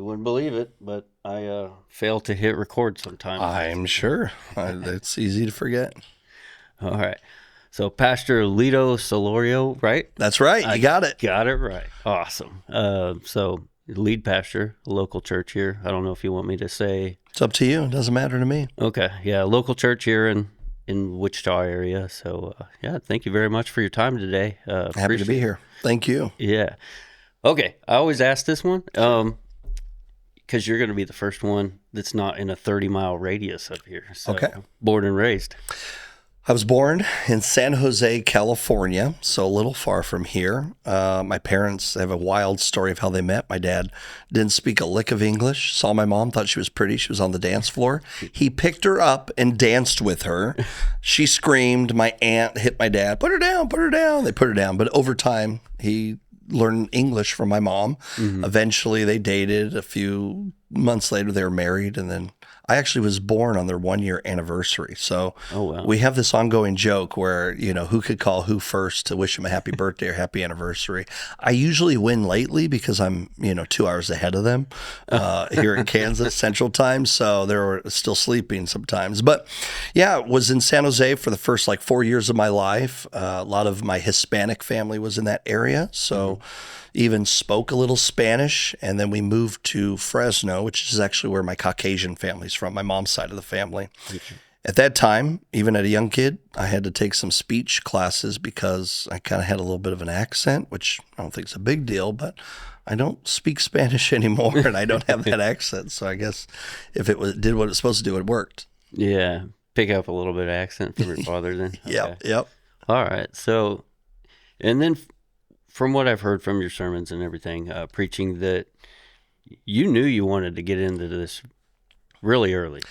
You wouldn't believe it, but I fail to hit record sometimes. I'm sure. It's easy to forget. All right. So Pastor Lito Solorio, right? That's right. You got it. Got it right. Awesome. So lead pastor, a local church here. I don't know if you want me to say. It's up to you. It doesn't matter to me. Okay. Yeah, local church here in Wichita area. So yeah, thank you very much for your time today. Happy to be here. Thank you. Yeah. Okay. I always ask this one because you're going to be the first one that's not in a 30-mile radius of here. So, okay. Born and raised. I was born in San Jose, California, so a little far from here. My parents have a wild story of how they met. My dad didn't speak a lick of English, saw my mom, thought she was pretty. She was on the dance floor. He picked her up and danced with her. She screamed. My aunt hit my dad, put her down, put her down. They put her down. But over time, he learned English from my mom. Mm-hmm. Eventually, they dated. A few months later, they were married, and then I actually was born on their 1-year anniversary. So we have this ongoing joke where, who could call who first to wish him a happy birthday or happy anniversary. I usually win lately because I'm, 2 hours ahead of them here in Kansas Central Time. So they're still sleeping sometimes. But yeah, was in San Jose for the first 4 years of my life. A lot of my Hispanic family was in that area. So even spoke a little Spanish, and then we moved to Fresno, which is actually where my Caucasian family's from, my mom's side of the family. Okay. At that time, even at a young kid, I had to take some speech classes because I kind of had a little bit of an accent, which I don't think is a big deal, but I don't speak Spanish anymore, and I don't have that accent. So I guess if it did what it was supposed to do, it worked. Yeah, pick up a little bit of accent from your father then. Okay. Yep. All right. So, and then from what I've heard from your sermons and everything, preaching, that you knew you wanted to get into this really early.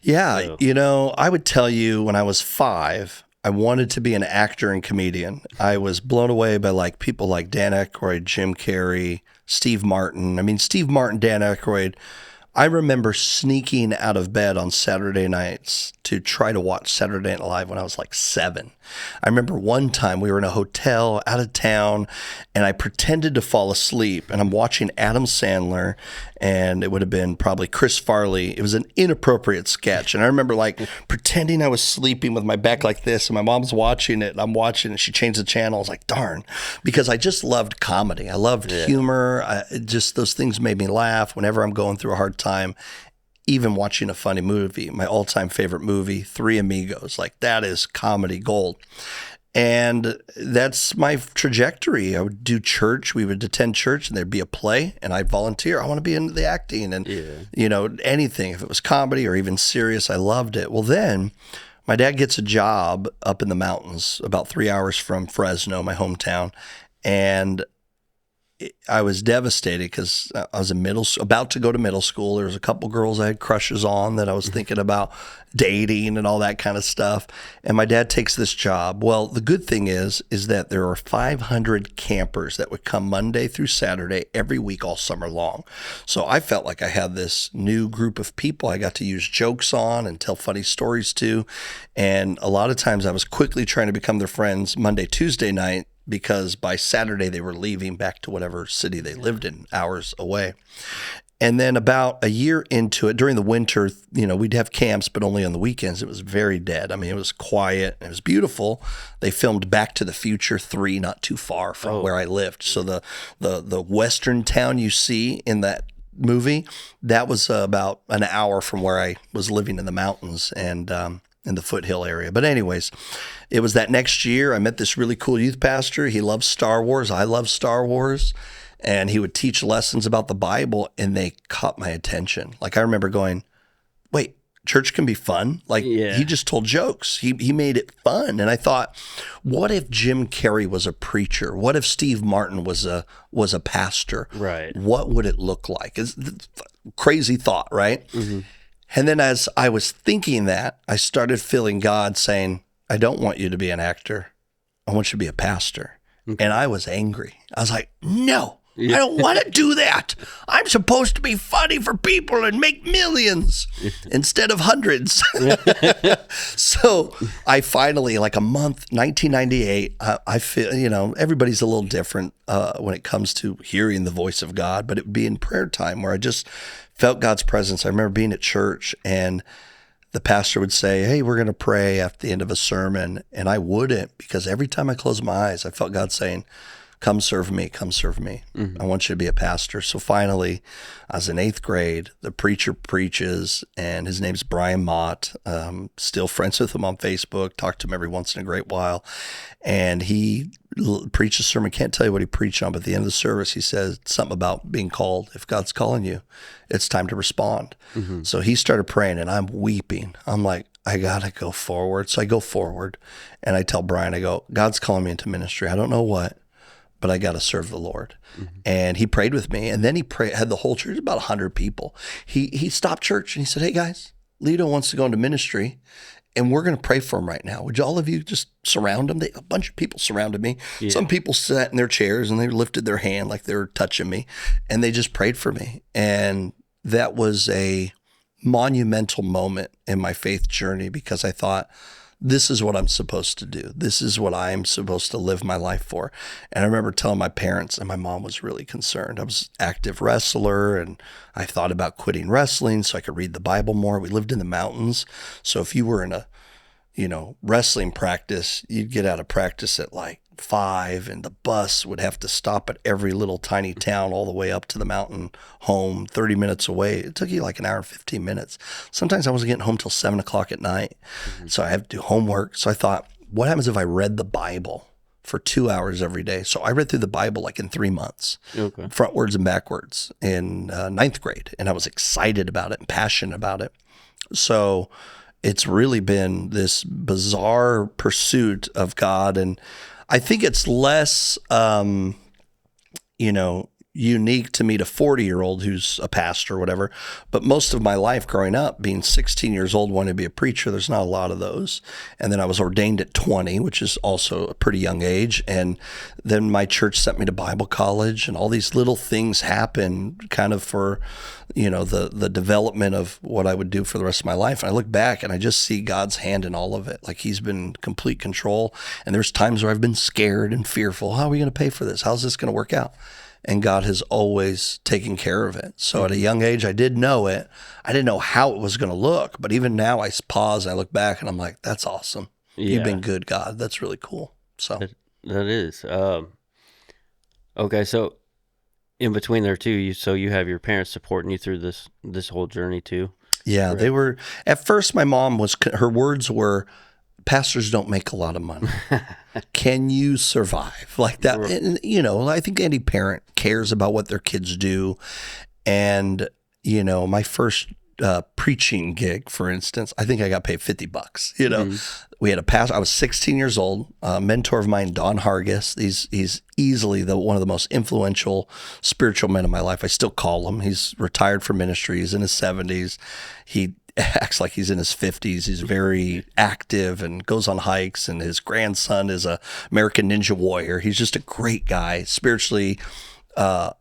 Yeah. So. I would tell you when I was 5, I wanted to be an actor and comedian. I was blown away by people like Dan Aykroyd, Jim Carrey, Steve Martin. I mean, Steve Martin, Dan Aykroyd. I remember sneaking out of bed on Saturday nights to try to watch Saturday Night Live when I was 7. I remember one time we were in a hotel out of town, and I pretended to fall asleep, and I'm watching Adam Sandler, and it would have been probably Chris Farley. It was an inappropriate sketch, and I remember pretending I was sleeping with my back like this, and my mom's watching it, and I'm watching it. She changed the channel. I was like, darn, because I just loved comedy. I loved humor. Just those things made me laugh whenever I'm going through a hard time. Even watching a funny movie, my all-time favorite movie, Three Amigos, that is comedy gold. And that's my trajectory. I would do church. We would attend church, and there'd be a play, and I'd volunteer. I want to be in the acting and, anything. If it was comedy or even serious, I loved it. Well, then my dad gets a job up in the mountains about 3 hours from Fresno, my hometown, and I was devastated because I was about to go to middle school. There was a couple girls I had crushes on that I was thinking about dating and all that kind of stuff. And my dad takes this job. Well, the good thing is that there are 500 campers that would come Monday through Saturday every week all summer long. So I felt like I had this new group of people I got to use jokes on and tell funny stories to. And a lot of times I was quickly trying to become their friends Monday, Tuesday night, because by Saturday they were leaving back to whatever city they lived in, hours away. And then about a year into it, during the winter, we'd have camps, but only on the weekends. It was very dead. I mean, it was quiet. It was beautiful. They filmed Back to the Future 3 not too far from where I lived. So the western town you see in that movie, that was about an hour from where I was living in the mountains and in the foothill area. But anyways, it was that next year I met this really cool youth pastor. He loves Star Wars. I love Star Wars. And he would teach lessons about the Bible, and they caught my attention. I remember going, wait, church can be fun? He just told jokes. He made it fun. And I thought, what if Jim Carrey was a preacher? What if Steve Martin was a pastor? Right. What would it look like? It's a crazy thought, right? Mm-hmm. And then as I was thinking that, I started feeling God saying, I don't want you to be an actor. I want you to be a pastor. Okay. And I was angry. I was like, no, I don't want to do that. I'm supposed to be funny for people and make millions instead of hundreds. So I finally, like a month, 1998, I feel, everybody's a little different when it comes to hearing the voice of God, but it would be in prayer time where I just felt God's presence. I remember being at church and the pastor would say, hey, we're going to pray at the end of a sermon. And I wouldn't, because every time I closed my eyes, I felt God saying, come serve me, come serve me. Mm-hmm. I want you to be a pastor. So finally, I was in 8th grade. The preacher preaches, and his name's Brian Mott. Still friends with him on Facebook, talk to him every once in a great while. And he preached a sermon. Can't tell you what he preached on, but at the end of the service, he said something about being called. If God's calling you, it's time to respond. Mm-hmm. So he started praying, and I'm weeping. I'm like, I got to go forward. So I go forward, and I tell Brian, I go, God's calling me into ministry. I don't know what, but I got to serve the Lord. Mm-hmm. And he prayed with me. And then he had the whole church, about 100 people. He stopped church and he said, hey guys, Lito wants to go into ministry and we're going to pray for him right now. Would all of you just surround him? A bunch of people surrounded me. Yeah. Some people sat in their chairs and they lifted their hand like they were touching me, and they just prayed for me. And that was a monumental moment in my faith journey, because I thought, this is what I'm supposed to do. This is what I'm supposed to live my life for. And I remember telling my parents, and my mom was really concerned. I was an active wrestler, and I thought about quitting wrestling so I could read the Bible more. We lived in the mountains. So if you were in a, wrestling practice, you'd get out of practice at like 5, and the bus would have to stop at every little tiny town all the way up to the mountain home, 30 minutes away. It took you like an hour and 15 minutes. Sometimes I wasn't getting home till 7 o'clock at night. Mm-hmm. So I had to do homework. So I thought, what happens if I read the Bible for 2 hours every day? So I read through the Bible like in 3 months, frontwards and backwards, in 9th grade. And I was excited about it and passionate about it. So it's really been this bizarre pursuit of God. And I think it's less, unique to meet a 40-year-old who's a pastor or whatever. But most of my life growing up, being 16 years old, wanting to be a preacher, there's not a lot of those. And then I was ordained at 20, which is also a pretty young age. And then my church sent me to Bible college, and all these little things happen kind of for, the development of what I would do for the rest of my life. And I look back and I just see God's hand in all of it. Like he's been in complete control. And there's times where I've been scared and fearful. How are we going to pay for this? How's this going to work out? And God has always taken care of it. So at a young age, I did know it. I didn't know how it was going to look. But even now I pause and I look back and I'm like, that's awesome. Yeah. You've been good, God. That's really cool. So that is. Okay, so in between there too, you have your parents supporting you through this whole journey too? Yeah, correct? They were. At first, my mom her words were, pastors don't make a lot of money. Can you survive like that? And, I think any parent cares about what their kids do. And, my first preaching gig, for instance, I think I got paid $50. Mm-hmm. We had a pastor. I was 16 years old. A mentor of mine, Don Hargis. He's easily one of the most influential spiritual men in my life. I still call him. He's retired from ministry. He's in his 70s. He acts like he's in his 50s. He's very active and goes on hikes, and his grandson is a American Ninja Warrior. He's just a great guy. Spiritually,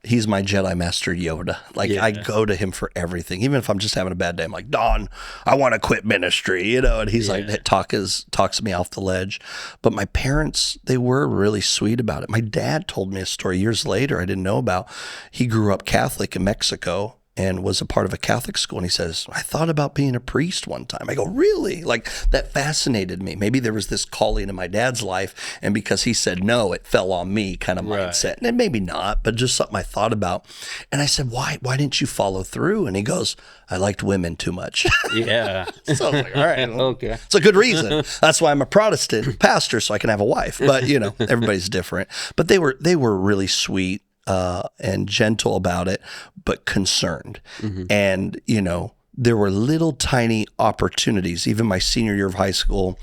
he's my Jedi Master Yoda. I go to him for everything. Even if I'm just having a bad day, I'm like, Don, I want to quit ministry, and he's like, talks me off the ledge. But my parents, they were really sweet about it. My dad told me a story years later I didn't know about. He grew up Catholic in Mexico and was a part of a Catholic school. And he says, I thought about being a priest one time. I go, really? That fascinated me. Maybe there was this calling in my dad's life, and because he said no, it fell on me kind of mindset. And maybe not, but just something I thought about. And I said, why didn't you follow through? And he goes, I liked women too much. Yeah. So I was like, all right. Okay. It's a good reason. That's why I'm a Protestant pastor, so I can have a wife. But, everybody's different. But they were really sweet. And gentle about it, but concerned. Mm-hmm. And, there were little tiny opportunities. Even my senior year of high school,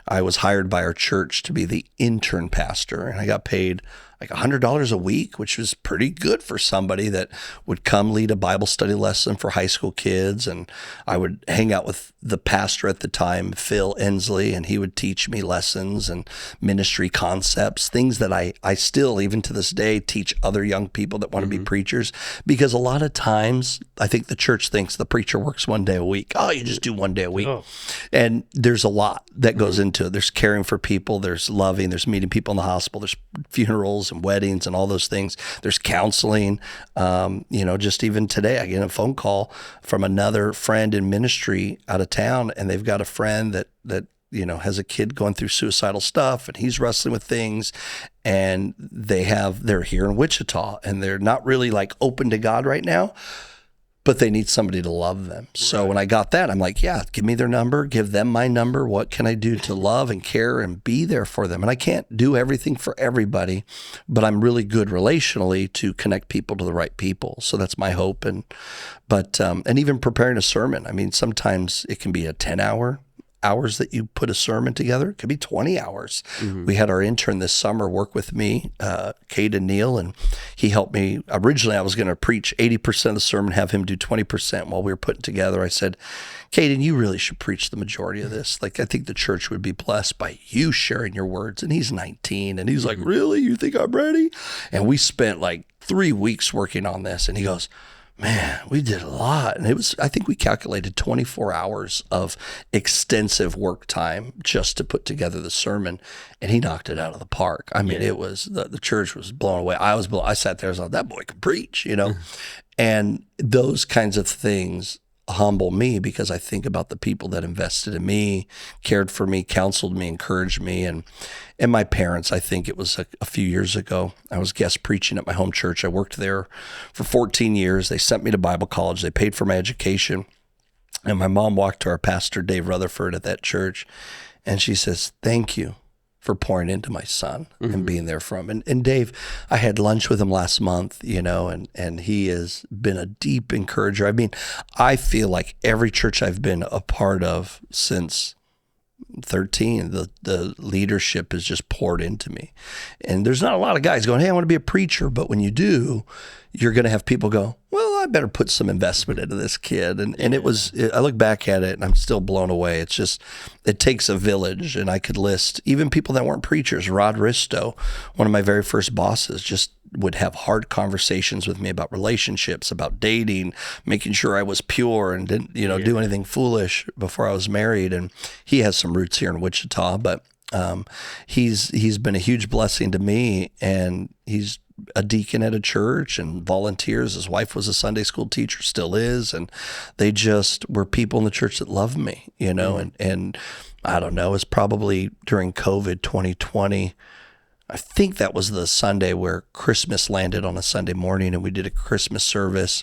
I was hired by our church to be the intern pastor, and I got paid like $100 a week, which was pretty good for somebody that would come lead a Bible study lesson for high school kids. And I would hang out with the pastor at the time, Phil Ensley, and he would teach me lessons and ministry concepts, things that I still, even to this day, teach other young people that want to be preachers. Because a lot of times, I think the church thinks the preacher works one day a week. Oh, you just do one day a week. Oh. And there's a lot that goes into it. There's caring for people, there's loving, there's meeting people in the hospital, there's funerals and weddings and all those things. There's counseling. Just even today, I get a phone call from another friend in ministry out of town, and they've got a friend that has a kid going through suicidal stuff, and he's wrestling with things, and they're here in Wichita, and they're not really like open to God right now, but they need somebody to love them. So when I got that, I'm like, yeah, give me their number, give them my number. What can I do to love and care and be there for them? And I can't do everything for everybody, but I'm really good relationally to connect people to the right people. So that's my hope. And even preparing a sermon. I mean, sometimes it can be a 10-hour hours that you put a sermon together. It could be 20 hours. We had our intern this summer work with me, Caden Neal, and he helped me. Originally, I was going to preach 80% of the sermon, have him do 20%. While we were putting together, I said, Caden, you really should preach the majority of this. Like, I think the church would be blessed by you sharing your words. And he's 19, and he's like, really? You think I'm ready? And we spent like 3 weeks working on this, and he goes, man, we did a lot. And I think we calculated 24 hours of extensive work time just to put together the sermon. And he knocked it out of the park. I mean, it was, the church was blown away. I sat there, I was like, that boy can preach, And those kinds of things humble me because I think about the people that invested in me, cared for me, counseled me, encouraged me. And my parents, I think it was a few years ago, I was guest preaching at my home church. I worked there for 14 years. They sent me to Bible college. They paid for my education. And my mom walked to our pastor, Dave Rutherford, at that church, and she says, thank you for pouring into my son and being there for him. And Dave, I had lunch with him last month, and he has been a deep encourager. I mean, I feel like every church I've been a part of since 13, the leadership has just poured into me. And there's not a lot of guys going, hey, I want to be a preacher. But when you do, you're going to have people go, well, I better put some investment into this kid. And I look back at it and I'm still blown away. It's just, it takes a village. And I could list even people that weren't preachers. Rod Risto, one of my very first bosses, just would have hard conversations with me about relationships, about dating, making sure I was pure and didn't, do anything foolish before I was married. And he has some roots here in Wichita, but he's been a huge blessing to me, and he's a deacon at a church and volunteers. His wife was a Sunday school teacher, still is, and they just were people in the church that loved me, and I don't know, it's probably during COVID 2020. I think that was the Sunday where Christmas landed on a Sunday morning, and we did a Christmas service.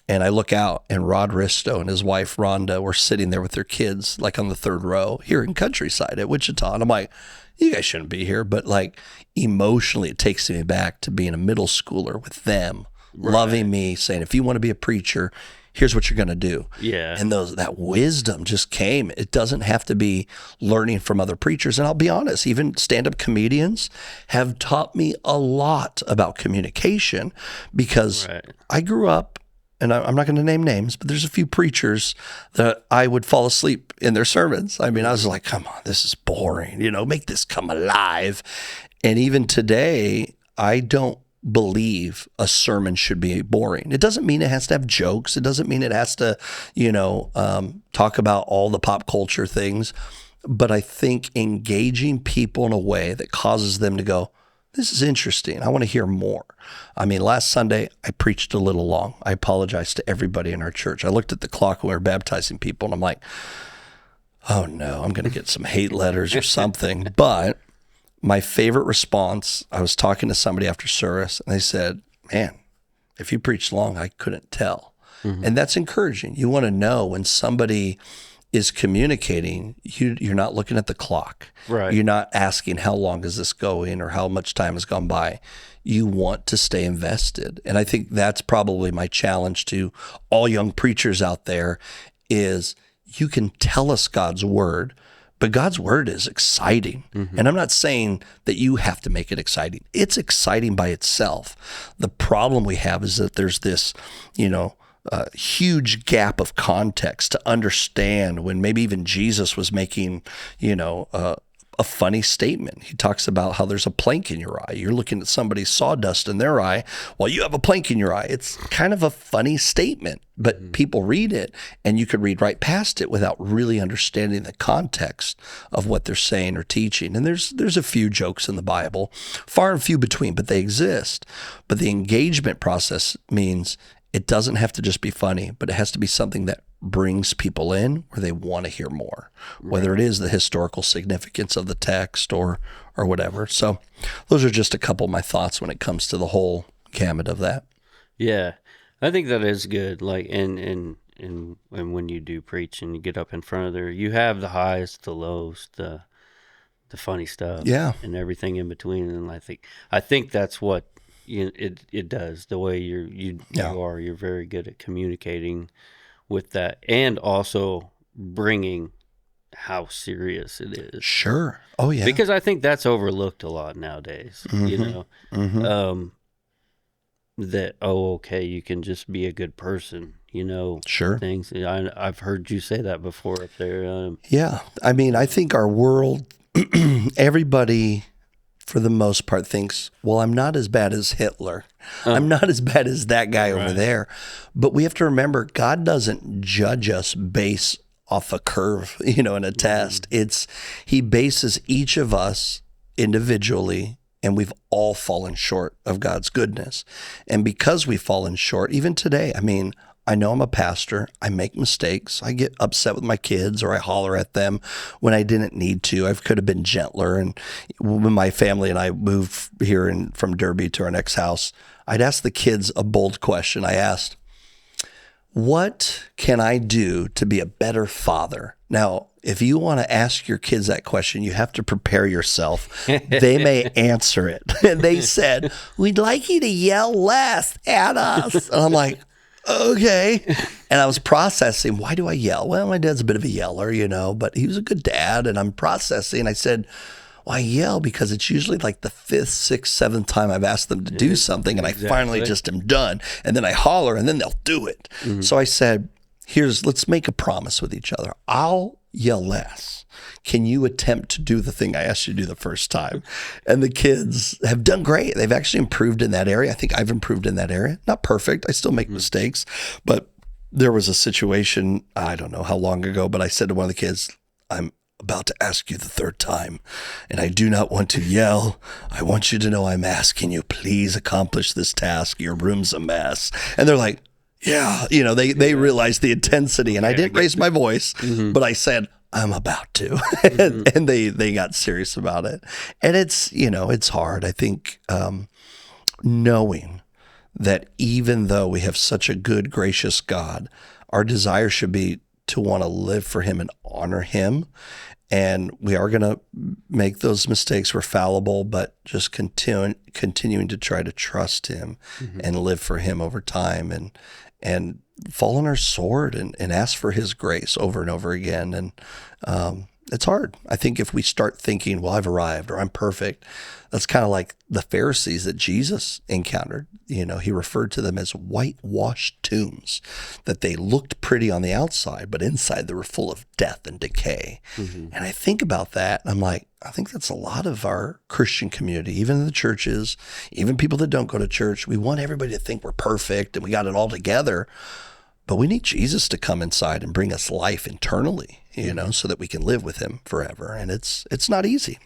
And I look out, and Rod Risto and his wife Rhonda were sitting there with their kids, like on the third row here in Countryside at Wichita. And I'm like, you guys shouldn't be here. But like emotionally, it takes me back to being a middle schooler with them, loving me, saying, if you want to be a preacher, here's what you're going to do. Yeah. And that wisdom just came. It doesn't have to be learning from other preachers. And I'll be honest, even stand-up comedians have taught me a lot about communication, because I grew up, and I'm not going to name names, but there's a few preachers that I would fall asleep in their sermons. I mean, I was like, come on, this is boring, make this come alive. And even today, I don't believe a sermon should be boring. It doesn't mean it has to have jokes. It doesn't mean it has to, talk about all the pop culture things. But I think engaging people in a way that causes them to go, this is interesting, I want to hear more. I mean, last Sunday, I preached a little long. I apologize to everybody in our church. I looked at the clock when we were baptizing people, and I'm like, oh no, I'm going to get some hate letters or something. But my favorite response, I was talking to somebody after service, and they said, man, if you preach long, I couldn't tell. And that's encouraging. You want to know when somebody is communicating, you're not looking at the clock. Right. You're not asking how long is this going or how much time has gone by. You want to stay invested. And I think that's probably my challenge to all young preachers out there is you can tell us God's word, But God's word is exciting. And I'm not saying that you have to make it exciting. It's exciting by itself. The problem we have is that there's this, huge gap of context to understand when maybe even Jesus was making, a funny statement. He talks about how there's a plank in your eye. You're looking at somebody's sawdust in their eye while you have a plank in your eye. It's kind of a funny statement, but people read it and you could read right past it without really understanding the context of what they're saying or teaching. And there's a few jokes in the Bible, far and few between, but they exist. But the engagement process means it doesn't have to just be funny, but it has to be something that brings people in where they want to hear more, whether it is the historical significance of the text or whatever. So those are just a couple of my thoughts when it comes to the whole gamut of that. Yeah, I think that is good. Like, and when you do preach and you get up in front of there, you have the highs, the lows, the funny stuff, Yeah. and everything in between. And I think that's what it does. The way you're very good at communicating with that, and also bringing how serious it is. Sure. Oh, yeah. Because I think that's overlooked a lot nowadays. That, okay, you can just be a good person, Sure. things. I've heard you say that before up there. Yeah. I mean, I think our world, everybody for the most part thinks, well, I'm not as bad as Hitler. I'm not as bad as that guy over there. But we have to remember, God doesn't judge us based off a curve, in a test. He bases each of us individually, and we've all fallen short of God's goodness. And because we've fallen short, even today, I know I'm a pastor. I make mistakes. I get upset with my kids or I holler at them when I didn't need to. I could have been gentler. And when my family and I moved here from Derby to our next house, I'd ask the kids a bold question. I asked, what can I do to be a better father? Now, if you want to ask your kids that question, you have to prepare yourself. They may answer it. And they said, we'd like you to yell less at us. And I'm like, okay. And I was processing, why do I yell? Well, my dad's a bit of a yeller, but he was a good dad. And I'm processing. I said, well, I yell because it's usually like the 5th, 6th, 7th time I've asked them to do something. And I finally just am done. And then I holler and then they'll do it. So I said, let's make a promise with each other. I'll yell less. Can you attempt to do the thing I asked you to do the first time? And the kids have done great. They've actually improved in that area. I think I've improved in that area. Not perfect. I still make mistakes. But there was a situation, I don't know how long ago, but I said to one of the kids, I'm about to ask you the 3rd time, and I do not want to yell. I want you to know I'm asking you, please accomplish this task. Your room's a mess. And they're like, yeah, they realized the intensity, and I didn't raise my voice, but I said, I'm about to. And they got serious about it. And it's hard. I think knowing that even though we have such a good, gracious God, our desire should be to want to live for him and honor him. And we are going to make those mistakes. We're fallible, but just continuing to try to trust him and live for him over time and fall on our sword and ask for his grace over and over again. And it's hard. I think if we start thinking, well, I've arrived or I'm perfect, that's kind of like the Pharisees that Jesus encountered. He referred to them as whitewashed tombs, that they looked pretty on the outside, but inside they were full of death and decay. And I think about that, and I'm like, I think that's a lot of our Christian community, even in the churches, even people that don't go to church. We want everybody to think we're perfect and we got it all together. But we need Jesus to come inside and bring us life internally, so that we can live with him forever. And it's not easy.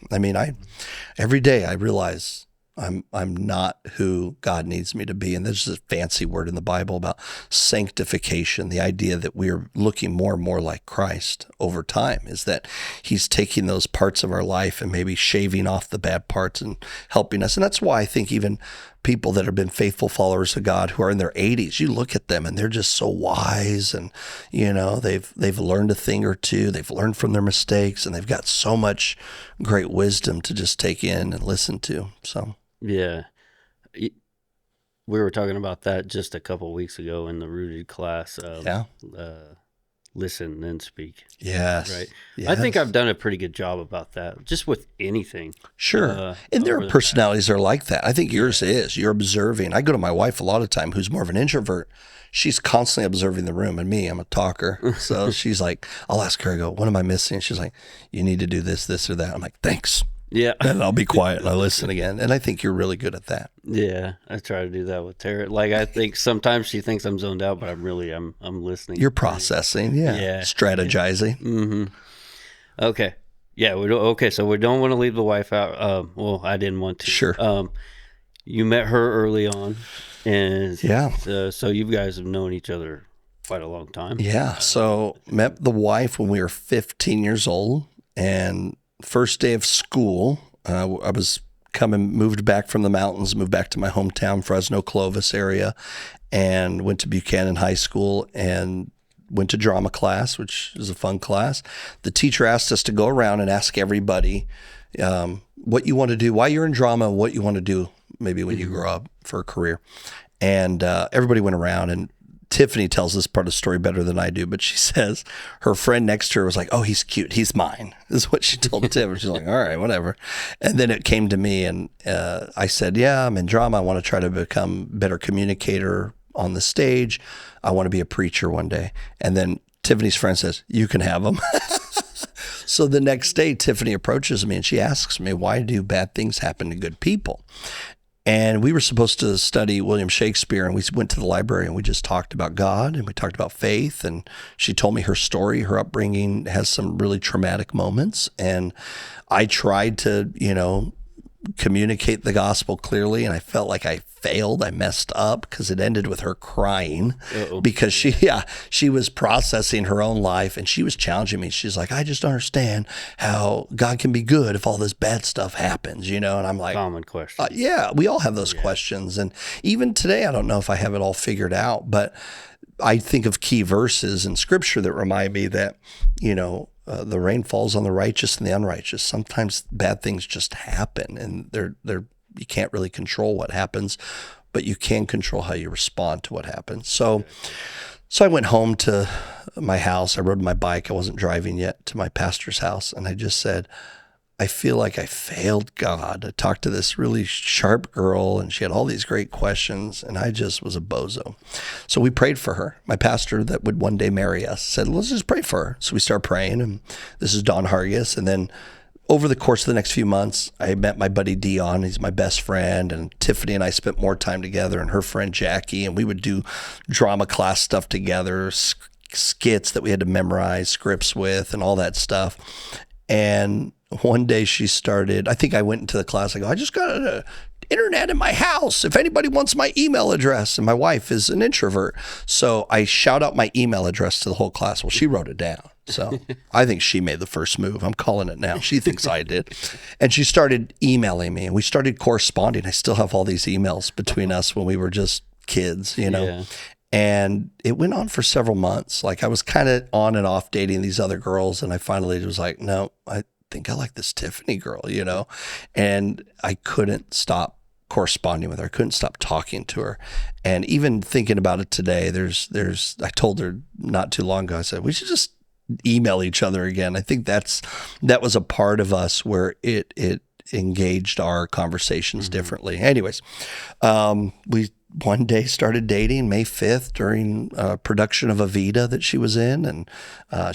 Every day I realize I'm not who God needs me to be. And there's this fancy word in the Bible about sanctification, the idea that we're looking more and more like Christ over time, is that he's taking those parts of our life and maybe shaving off the bad parts and helping us. And that's why I think even people that have been faithful followers of God who are in their 80s, you look at them and they're just so wise, and they've learned a thing or two, they've learned from their mistakes, and they've got so much great wisdom to just take in and listen to. So yeah, we were talking about that just a couple of weeks ago in the Rooted class. listen then speak. Yes. Right. I Yes. think I've done a pretty good job about that, just with anything. Sure. And there are Over the past. personalities that are like that. I think yours is. You're observing. I go to my wife a lot of time, who's more of an introvert. She's constantly observing the room, and me, I'm a talker. So she's like, I'll ask her, I go, what am I missing? She's like, you need to do this, this, or that. I'm like, thanks. Yeah. And I'll be quiet and I'll listen again. And I think you're really good at that. Yeah. I try to do that with Tara. Like, I think sometimes she thinks I'm zoned out, but I'm listening. You're processing, yeah. Strategizing. Mm-hmm. Okay. Yeah. Okay. So we don't want to leave the wife out. Well, I didn't want to. Sure. You met her early on, and Yeah. so you guys have known each other quite a long time. Yeah. So met the wife when we were 15 years old, and first day of school, I was moved back from the mountains, moved back to my hometown, Fresno, Clovis area, and went to Buchanan High School and went to drama class, which is a fun class. The teacher asked us to go around and ask everybody what you want to do, why you're in drama, what you want to do maybe when you grow up for a career. And everybody went around, and Tiffany tells this part of the story better than I do, but she says her friend next to her was like, oh, he's cute. He's mine. This is what she told Tiff. She's like, all right, whatever. And then it came to me, and I said, yeah, I'm in drama. I want to try to become a better communicator on the stage. I want to be a preacher one day. And then Tiffany's friend says, you can have him. So the next day, Tiffany approaches me and she asks me, why do bad things happen to good people? And we were supposed to study William Shakespeare, and we went to the library and we just talked about God and we talked about faith. And she told me her story, her upbringing has some really traumatic moments. And I tried to, communicate the gospel clearly, and I felt like I failed. I messed up because it ended with her crying. Uh-oh. Because she was processing her own life, and she was challenging me. She's like, I just don't understand how God can be good if all this bad stuff happens, and I'm like, common question. Yeah, we all have those questions. And even today, I don't know if I have it all figured out, but I think of key verses in scripture that remind me that, the rain falls on the righteous and the unrighteous. Sometimes bad things just happen, and you can't really control what happens, but you can control how you respond to what happens. So I went home to my house. I rode my bike. I wasn't driving yet to my pastor's house, and I just said, I feel like I failed God. I talked to this really sharp girl, and she had all these great questions, and I just was a bozo. So we prayed for her. My pastor that would one day marry us said, let's just pray for her. So we started praying, and this is Don Hargis. And then over the course of the next few months, I met my buddy Dion. He's my best friend, and Tiffany and I spent more time together, and her friend Jackie, and we would do drama class stuff together, skits that we had to memorize, scripts with, and all that stuff. And one day she started, I think I went into the class, I go, I just got an internet in my house. If anybody wants my email address, and my wife is an introvert. So I shout out my email address to the whole class. Well, she wrote it down. So I think she made the first move. I'm calling it now. She thinks I did. And she started emailing me, and we started corresponding. I still have all these emails between us when we were just kids, Yeah. And it went on for several months. Like I was kind of on and off dating these other girls, and I finally was like, no, I think I like this Tiffany girl, and I couldn't stop corresponding with her. I couldn't stop talking to her. And even thinking about it today, I told her not too long ago, I said, we should just email each other again. I think that was a part of us where it engaged our conversations differently. Anyways, we one day started dating May 5th during a production of Evita that she was in. And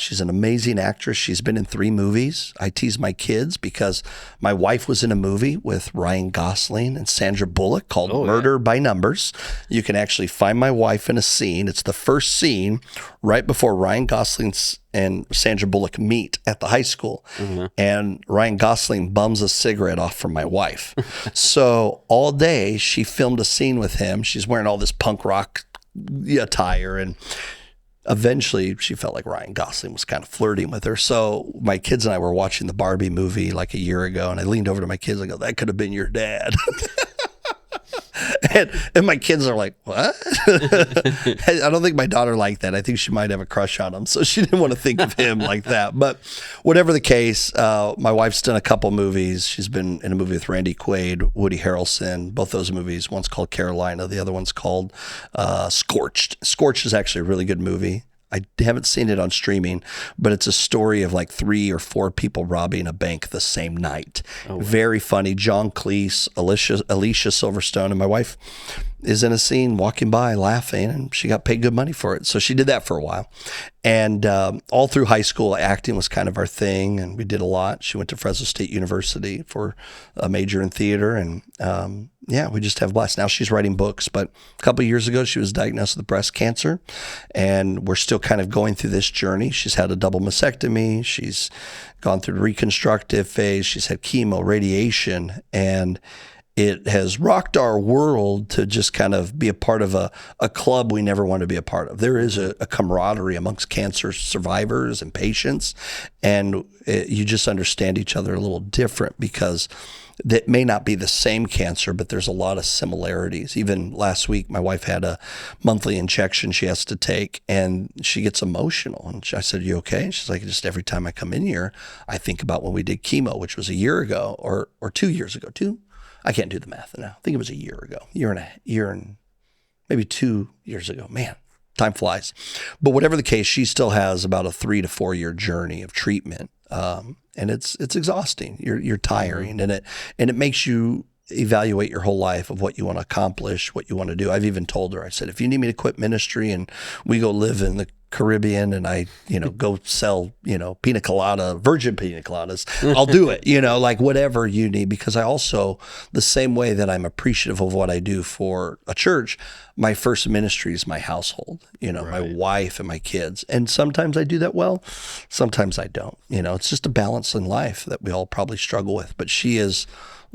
she's an amazing actress. She's been in 3 movies. I tease my kids because my wife was in a movie with Ryan Gosling and Sandra Bullock called Murder by Numbers. You can actually find my wife in a scene. It's the first scene right before Ryan Gosling and Sandra Bullock meet at the high school. Mm-hmm. And Ryan Gosling bums a cigarette off from my wife. So all day she filmed a scene with him. She's wearing all this punk rock attire, and eventually she felt like Ryan Gosling was kind of flirting with her. So my kids and I were watching the Barbie movie like a year ago, and I leaned over to my kids and go, that could have been your dad. And my kids are like, what? I don't think my daughter liked that. I think she might have a crush on him. So she didn't want to think of him like that. But whatever the case, my wife's done a couple movies. She's been in a movie with Randy Quaid, Woody Harrelson, both those movies. One's called Carolina. The other one's called Scorched. Scorched is actually a really good movie. I haven't seen it on streaming, but it's a story of like 3 or 4 people robbing a bank the same night. Oh, wow. Very funny. John Cleese, Alicia Silverstone, and my wife is in a scene walking by laughing, and she got paid good money for it. So she did that for a while. And all through high school, acting was kind of our thing, and we did a lot. She went to Fresno State University for a major in theater, and yeah, we just have a blast. Now she's writing books, but a couple of years ago, she was diagnosed with breast cancer, and we're still kind of going through this journey. She's had a double mastectomy. She's gone through the reconstructive phase. She's had chemo, radiation, and it has rocked our world to just kind of be a part of a club we never want to be a part of. There is a camaraderie amongst cancer survivors and patients, and you just understand each other a little different because that may not be the same cancer, but there's a lot of similarities. Even last week, my wife had a monthly injection she has to take, and she gets emotional. And I said, "You okay?" And she's like, "Just every time I come in here, I think about when we did chemo, which was a year ago or 2 years ago. I can't do the math now. I think it was a year ago, year and maybe 2 years ago. Man, time flies. But whatever the case, she still has about a 3 to 4 year journey of treatment, and it's exhausting. You're tiring, and it makes you evaluate your whole life of what you want to accomplish, what you want to do. I've even told her, I said, if you need me to quit ministry and we go live in the Caribbean and I, go sell, pina colada, virgin pina coladas, I'll do it, like whatever you need, because I also, the same way that I'm appreciative of what I do for a church, my first ministry is my household, right. My wife and my kids. And sometimes I do that well, sometimes I don't. It's just a balance in life that we all probably struggle with, but she is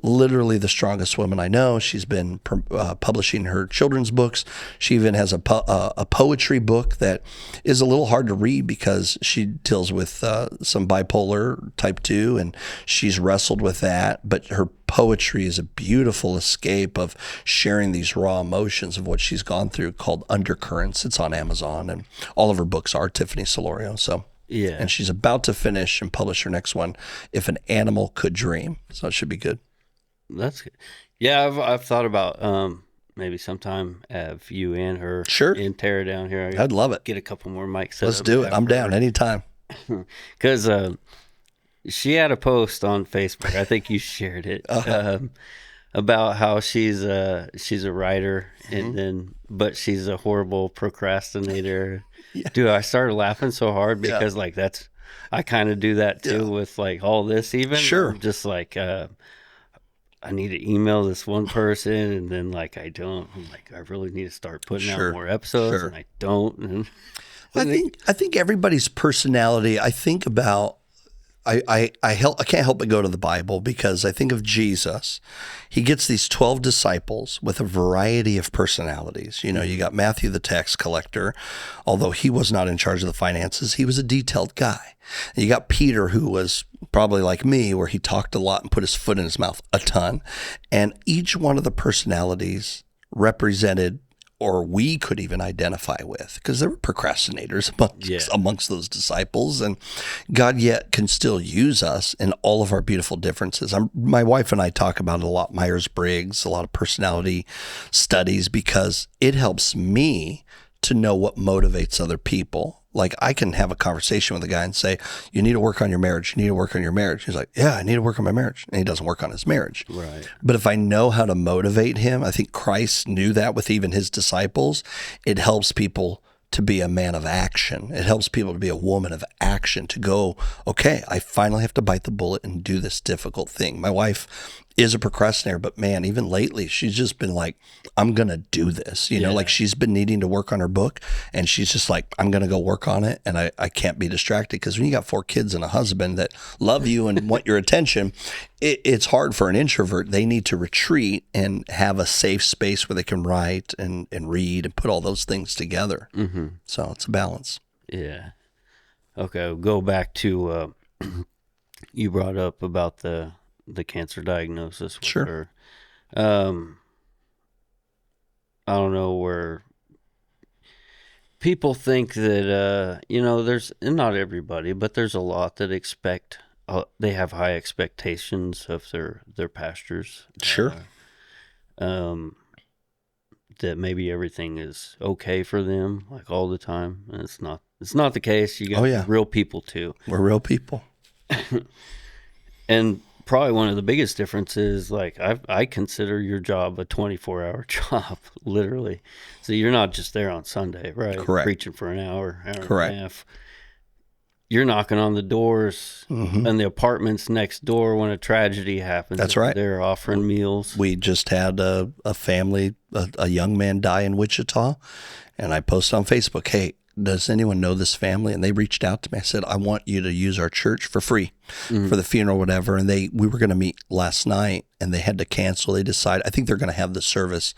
literally the strongest woman I know. She's been publishing her children's books. She even has a poetry book that is a little hard to read because she deals with some bipolar type 2, and she's wrestled with that. But her poetry is a beautiful escape of sharing these raw emotions of what she's gone through, called Undercurrents. It's on Amazon, and all of her books are Tiffany Solorio. So yeah, and she's about to finish and publish her next one, If an Animal Could Dream. So it should be good. That's good. Yeah, I've thought about maybe sometime have you and her and Tara down here. I'd love it. Get a couple more mics. Let's do it. I'm down anytime. Because she had a post on Facebook. I think you shared it about how she's a writer, and but she's a horrible procrastinator. Yeah. Dude, I started laughing so hard because I kind of do that too with like all this. Even I'm just like. I need to email this one person, and then I don't. I'm like, I really need to start putting out more episodes, and I don't. And I think everybody's personality. I think about. I can't help but go to the Bible, because I think of Jesus. He gets these 12 disciples with a variety of personalities. You got Matthew, the tax collector, although he was not in charge of the finances, he was a detailed guy. And you got Peter, who was probably like me, where he talked a lot and put his foot in his mouth a ton. And each one of the personalities represented, or we could even identify with, because there were procrastinators amongst those disciples, and God yet can still use us in all of our beautiful differences. My wife and I talk about it a lot, Myers-Briggs, a lot of personality studies, because it helps me to know what motivates other people. Like, I can have a conversation with a guy and say, you need to work on your marriage. You need to work on your marriage. He's like, yeah, I need to work on my marriage. And he doesn't work on his marriage. Right. But if I know how to motivate him, I think Christ knew that with even his disciples. It helps people to be a man of action. It helps people to be a woman of action, to go, okay, I finally have to bite the bullet and do this difficult thing. My wife is a procrastinator, but man, even lately, she's just been like, I'm going to do this. Like, she's been needing to work on her book, and she's just like, I'm going to go work on it. And I can't be distracted, because when you got 4 kids and a husband that love you and want your attention, it's hard for an introvert. They need to retreat and have a safe space where they can write and read and put all those things together. Mm-hmm. So it's a balance. Yeah. Okay. We'll go back to, you brought up about the cancer diagnosis with her. I don't know where people think that, there's, and not everybody, but there's a lot that expect, they have high expectations of their pastors. Sure. that maybe everything is okay for them, like all the time. And it's not. It's not the case. You got real people too. We're real people. And probably one of the biggest differences, like I consider your job a 24-hour job, literally. So you're not just there on Sunday, right? Correct. Preaching for an hour Correct. and a half. You're knocking on the doors and the apartments next door when a tragedy happens. That's right. They're offering meals. We just had a family, a young man die in Wichita, and I posted on Facebook, hey, does anyone know this family? And they reached out to me. I said, I want you to use our church for free for the funeral, whatever. And we were going to meet last night, and they had to cancel. They decided, I think they're going to have the service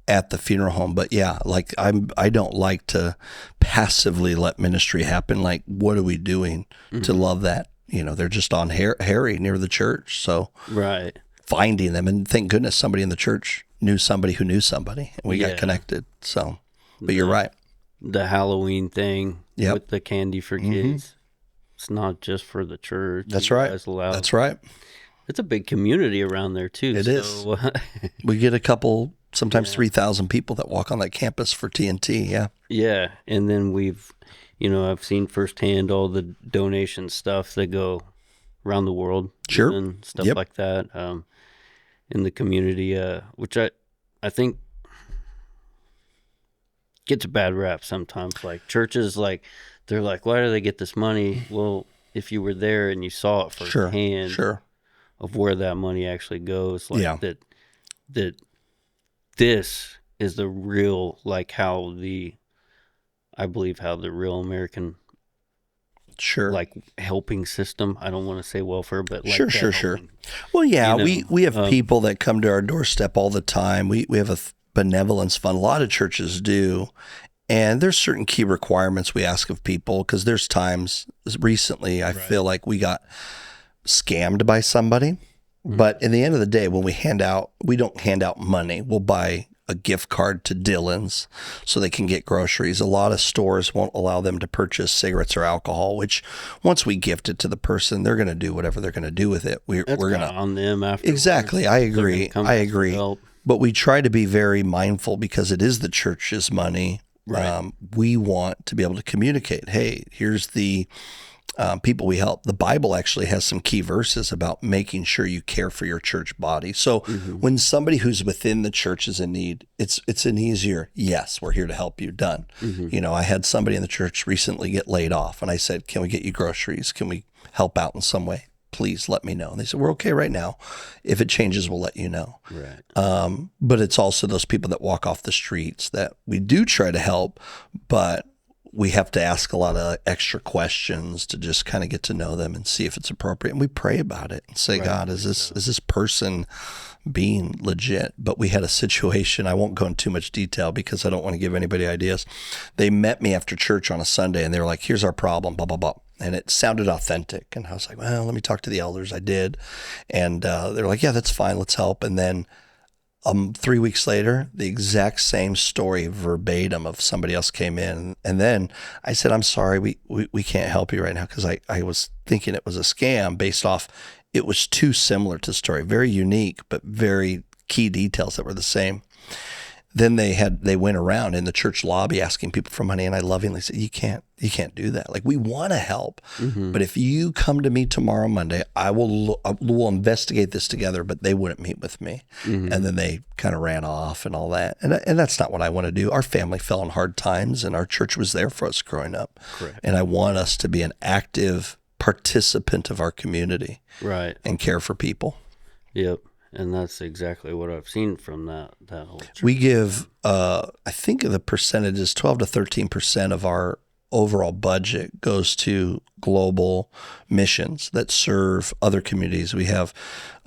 at the funeral home. But yeah, like I don't like to passively let ministry happen. Like, what are we doing to love that? You know, they're just on Harry near the church. So right, finding them, and thank goodness somebody in the church knew somebody who knew somebody, and we got connected. So, but you're right. The Halloween thing with the candy for kids. It's not just for the church. That's right. That's right. It's a big community around there too. It is. We get a couple, sometimes 3,000 people that walk on that campus for TNT. Yeah. Yeah. And then I've seen firsthand all the donation stuff that go around the world. Sure. And stuff like that in the community, which I think gets a bad rap sometimes. Like churches, like they're like, why do they get this money? Well, if you were there and you saw it firsthand of where that money actually goes, like that this is the real, like how the real American like helping system. I don't want to say welfare, but like sure. Well, yeah, we have people that come to our doorstep all the time. We have a benevolence fund. A lot of churches do. And there's certain key requirements we ask of people, because there's times recently I feel like we got scammed by somebody. But in the end of the day, when we don't hand out money. We'll buy a gift card to Dillon's so they can get groceries. A lot of stores won't allow them to purchase cigarettes or alcohol, which once we gift it to the person, they're going to do whatever they're going to do with it. We're going to on them after. Exactly. I agree. But we try to be very mindful, because it is the church's money. Right. We want to be able to communicate, hey, here's the people we help. The Bible actually has some key verses about making sure you care for your church body. So when somebody who's within the church is in need, it's an easier, yes, we're here to help you, done. You know, I had somebody in the church recently get laid off, and I said, can we get you groceries? Can we help out in some way? Please let me know. And they said, we're okay right now. If it changes, we'll let you know. Right. But it's also those people that walk off the streets that we do try to help, but we have to ask a lot of extra questions to just kind of get to know them and see if it's appropriate. And we pray about it and say, God, is this person being legit? But we had a situation, I won't go into too much detail because I don't want to give anybody ideas. They met me after church on a Sunday, and they were like, here's our problem, blah, blah, blah. And it sounded authentic. And I was like, well, let me talk to the elders. I did. And they're like, yeah, that's fine. Let's help. And then 3 weeks later, the exact same story verbatim of somebody else came in. And then I said, I'm sorry, we can't help you right now, because I was thinking it was a scam based off, it was too similar to the story. Very unique, but very key details that were the same. Then they went around in the church lobby asking people for money, and I lovingly said, you can't do that. Like, we want to help, but if you come to me tomorrow, Monday, we'll investigate this together. But they wouldn't meet with me, and then they kind of ran off and all that, and that's not what I want to do. Our family fell on hard times, and our church was there for us growing up. Correct. And I want us to be an active participant of our community, right, and care for people. Yep. And that's exactly what I've seen from that whole church. We give, I think the percentage is 12 to 13% of our overall budget goes to global missions that serve other communities. We have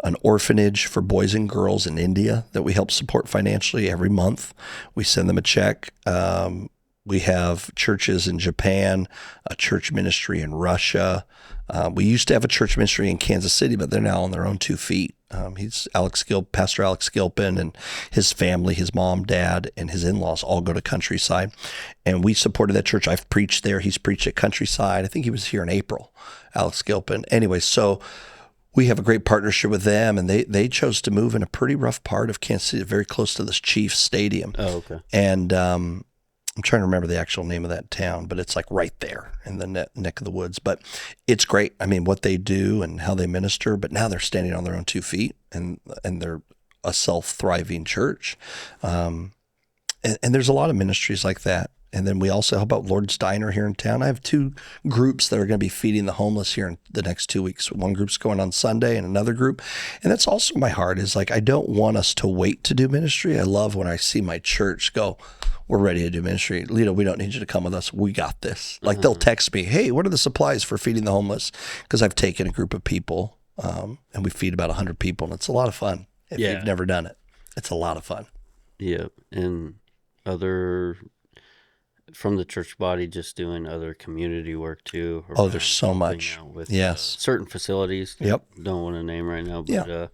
an orphanage for boys and girls in India that we help support financially every month. We send them a check. We have churches in Japan, a church ministry in Russia. We used to have a church ministry in Kansas City, but they're now on their own 2 feet. He's Pastor Alex Gilpin, and his family, his mom, dad, and his in-laws all go to Countryside. And we supported that church. I've preached there. He's preached at Countryside. I think he was here in April, Alex Gilpin. Anyway, so we have a great partnership with them, and they chose to move in a pretty rough part of Kansas City, very close to this Chiefs stadium. Oh, okay. And I'm trying to remember the actual name of that town, but it's like right there in the neck of the woods. But it's great. I mean, what they do and how they minister. But now they're standing on their own 2 feet, and they're a self-thriving church. And there's a lot of ministries like that. And then we also help out Lord's Diner here in town. I have 2 groups that are going to be feeding the homeless here in the next 2 weeks. One group's going on Sunday and another group. And that's also my heart is like, I don't want us to wait to do ministry. I love when I see my church go, we're ready to do ministry. Lito, we don't need you to come with us. We got this. Like they'll text me, hey, what are the supplies for feeding the homeless? Because I've taken a group of people and we feed about 100 people. And it's a lot of fun. If you've never done it, it's a lot of fun. Yeah. And other... from the church body, just doing other community work too. Oh, there's so much. With, yes. Certain facilities. Yep. Don't want to name right now, but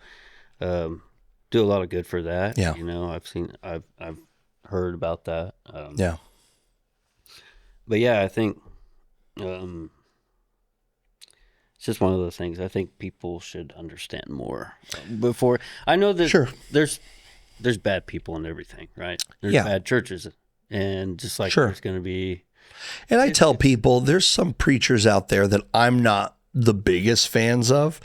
do a lot of good for that. Yeah. You know, I've heard about that. Yeah. But yeah, I think it's just one of those things. I think people should understand more before. I know that there's bad people in everything, right? There's bad churches. And just like there's going to be. And I tell people there's some preachers out there that I'm not the biggest fans of,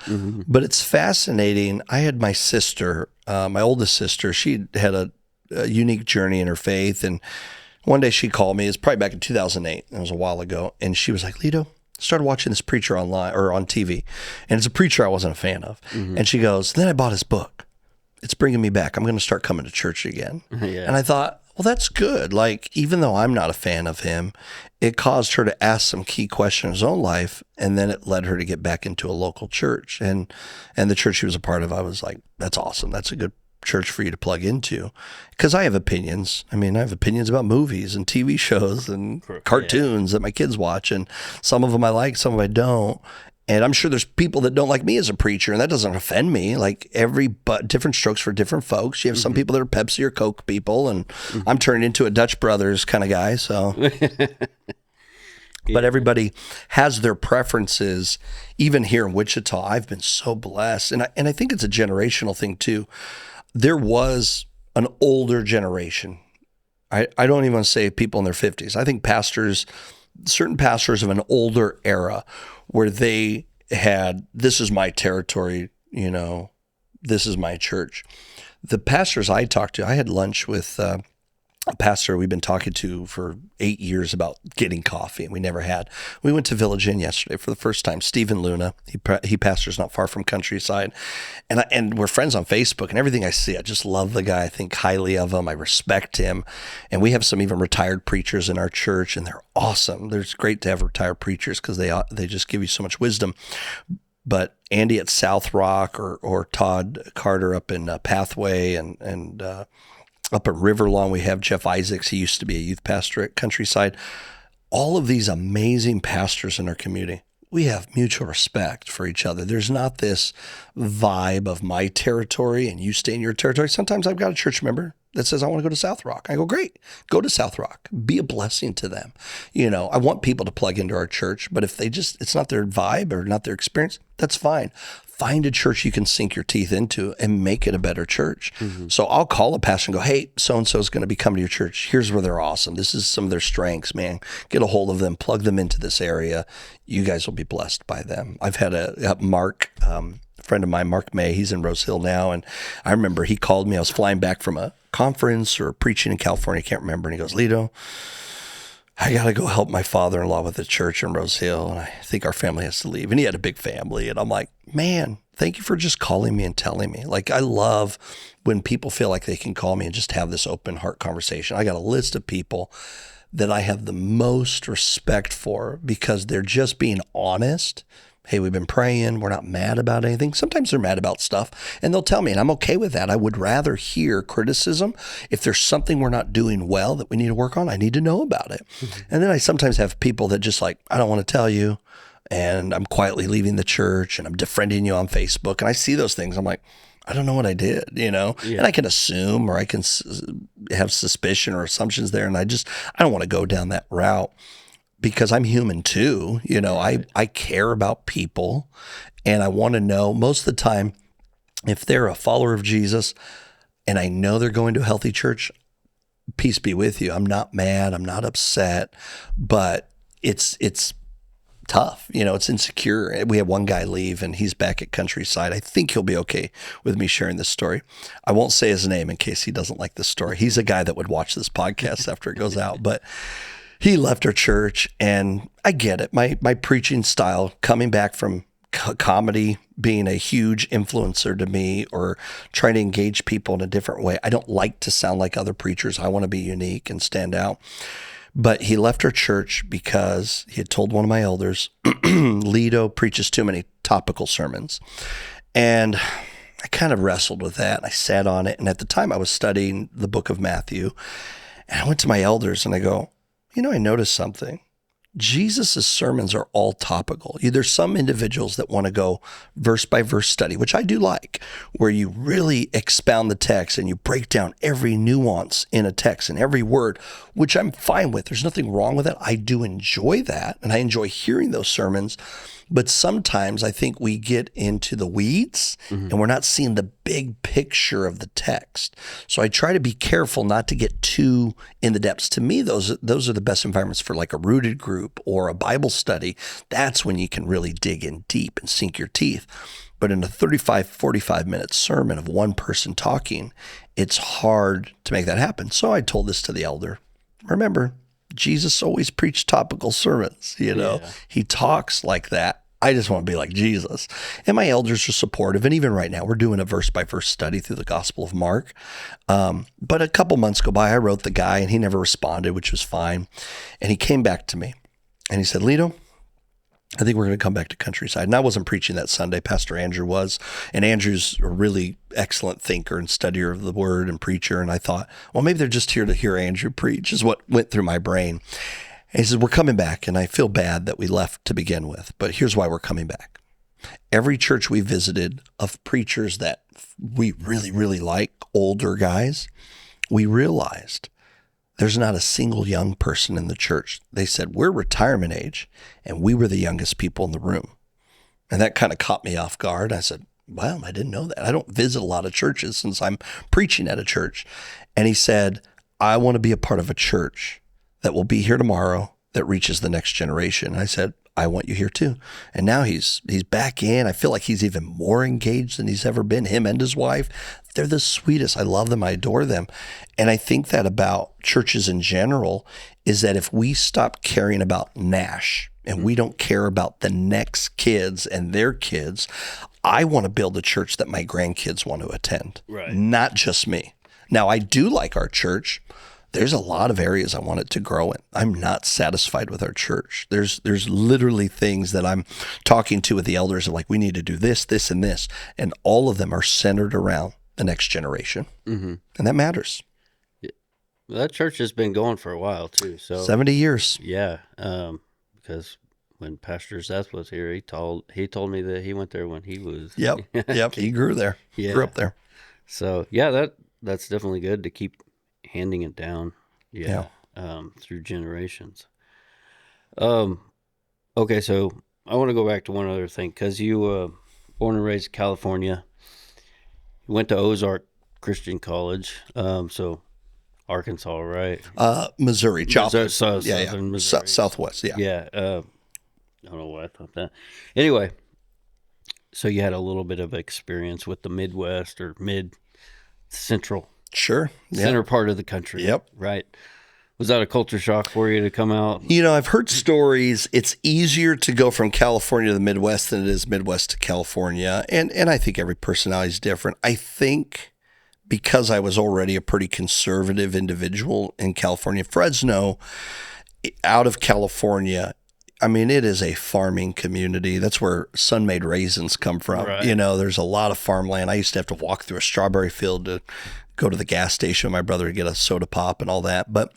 but it's fascinating. I had my sister, my oldest sister, she had a unique journey in her faith. And one day she called me, it's probably back in 2008. It was a while ago. And she was like, Lito, started watching this preacher online or on TV. And it's a preacher I wasn't a fan of. And she goes, then I bought his book. It's bringing me back. I'm going to start coming to church again. And I thought, well, that's good. Like, even though I'm not a fan of him, it caused her to ask some key questions in her own life, and then it led her to get back into a local church. And the church she was a part of, I was like, that's awesome. That's a good church for you to plug into. Because I have opinions. I mean, I have opinions about movies and TV shows and cartoons that my kids watch, and some of them I like, some of them I don't. And I'm sure there's people that don't like me as a preacher, and that doesn't offend me. Like different strokes for different folks. You have some people that are Pepsi or Coke people, and I'm turning into a Dutch Brothers kind of guy. So, but everybody has their preferences. Even here in Wichita, I've been so blessed, and I think it's a generational thing too. There was an older generation. I don't even want to say people in their 50s. I think certain pastors of an older era, where they had, this is my territory, this is my church. The pastors I talked to, I had lunch with a pastor we've been talking to for 8 years about getting coffee, and we never had. We went to Village Inn yesterday for the first time. Stephen Luna, he pastors not far from Countryside, and we're friends on Facebook, and everything I see, I just love the guy. I think highly of him. I respect him, and we have some even retired preachers in our church, and they're awesome. It's great to have retired preachers because they just give you so much wisdom. But Andy at South Rock or Todd Carter up in Pathway and up at Riverlawn, we have Jeff Isaacs. He used to be a youth pastor at Countryside. All of these amazing pastors in our community, we have mutual respect for each other. There's not this vibe of my territory and you stay in your territory. Sometimes I've got a church member that says, I want to go to South Rock. I go, great, go to South Rock. Be a blessing to them. I want people to plug into our church, but if it's not their vibe or not their experience, that's fine. Find a church you can sink your teeth into and make it a better church. So I'll call a pastor and go, hey, so-and-so is going to be coming to your church. Here's where they're awesome. This is some of their strengths, man. Get a hold of them, plug them into this area. You guys will be blessed by them. I've had a Mark, a friend of mine, Mark May, he's in Rose Hill now. And I remember he called me. I was flying back from a conference or preaching in California. I can't remember. And he goes, Lito, I got to go help my father-in-law with the church in Rose Hill, and I think our family has to leave. And he had a big family. And I'm like, man, thank you for just calling me and telling me. Like, I love when people feel like they can call me and just have this open heart conversation. I got a list of people that I have the most respect for because they're just being honest. Hey, we've been praying. We're not mad about anything. Sometimes they're mad about stuff, and they'll tell me, and I'm okay with that. I would rather hear criticism. If there's something we're not doing well that we need to work on, I need to know about it. And then I sometimes have people that just like, I don't want to tell you, and I'm quietly leaving the church, and I'm defriending you on Facebook, and I see those things. I'm like, I don't know what I did, And I can assume or I can have suspicion or assumptions there, and I don't want to go down that route. because I'm human too. I care about people, and I want to know most of the time if they're a follower of Jesus and I know they're going to a healthy church, peace be with you. I'm not mad. I'm not upset, but it's tough. It's insecure. We had one guy leave and he's back at Countryside. I think he'll be okay with me sharing this story. I won't say his name in case he doesn't like this story. He's a guy that would watch this podcast after it goes out, but he left our church, and I get it. My preaching style, coming back from comedy being a huge influencer to me, or trying to engage people in a different way. I don't like to sound like other preachers. I want to be unique and stand out. But he left our church because he had told one of my elders, Lito preaches too many topical sermons. And I kind of wrestled with that. I sat on it. And at the time I was studying the book of Matthew, and I went to my elders and I go, I noticed something. Jesus' sermons are all topical. There's some individuals that want to go verse by verse study, which I do like, where you really expound the text and you break down every nuance in a text and every word, which I'm fine with. There's nothing wrong with it. I do enjoy that, and I enjoy hearing those sermons. But sometimes I think we get into the weeds and we're not seeing the big picture of the text. So I try to be careful not to get too in the depths. To me, those are the best environments for like a rooted group or a Bible study. That's when you can really dig in deep and sink your teeth. But in a 35, 45-minute sermon of one person talking, it's hard to make that happen. So I told this to the elder. Remember, Jesus always preached topical sermons, Yeah. He talks like that. I just want to be like Jesus. And my elders are supportive. And even right now, we're doing a verse-by-verse study through the Gospel of Mark. But a couple months go by, I wrote the guy, and he never responded, which was fine. And he came back to me, and he said, Lito, I think we're going to come back to Countryside. And I wasn't preaching that Sunday. Pastor Andrew was. And Andrew's a really excellent thinker and studier of the word and preacher. And I thought, well, maybe they're just here to hear Andrew preach, is what went through my brain. And he says, we're coming back. And I feel bad that we left to begin with. But here's why we're coming back. Every church we visited of preachers that we really, really like, older guys, we realized there's not a single young person in the church. They said, we're retirement age, and we were the youngest people in the room. And that kind of caught me off guard. I said, wow, I didn't know that. I don't visit a lot of churches since I'm preaching at a church. And he said, I want to be a part of a church that will be here tomorrow that reaches the next generation. And I said, I want you here too. And now he's back in. I feel like he's even more engaged than he's ever been, him and his wife. They're the sweetest. I love them. I adore them. And I think that about churches in general is that if we stop caring about Nash and we don't care about the next kids and their kids, I want to build a church that my grandkids want to attend, right? Not just me. Now, I do like our church. There's a lot of areas I want it to grow in. I'm not satisfied with our church. There's literally things that I'm talking to with the elders, like we need to do this, this, and this. And all of them are centered around the next generation. Mm-hmm. And that matters. Yeah. Well, that church has been going for a while too. So 70 years. Yeah. Because when Pastor Seth was here, he told me that he went there when he was. Yep. He grew there. Yeah. Grew up there. So yeah, that's definitely good to keep handing it down. Yeah. Through generations. Okay. So I want to go back to one other thing, because you, born and raised in California, you went to Ozark Christian College. So Arkansas, right? Missouri. Southern Missouri. Southwest. Yeah. Yeah. I don't know why I thought that. Anyway, so you had a little bit of experience with the Midwest or mid-central. Sure. Center part of the country. Yep. Right. Was that a culture shock for you to come out? I've heard stories. It's easier to go from California to the Midwest than it is Midwest to California. And I think every personality is different. I think because I was already a pretty conservative individual in California, Fresno, out of California, I mean, it is a farming community. That's where sun-made raisins come from. Right. There's a lot of farmland. I used to have to walk through a strawberry field to go to the gas station with my brother to get a soda pop and all that. But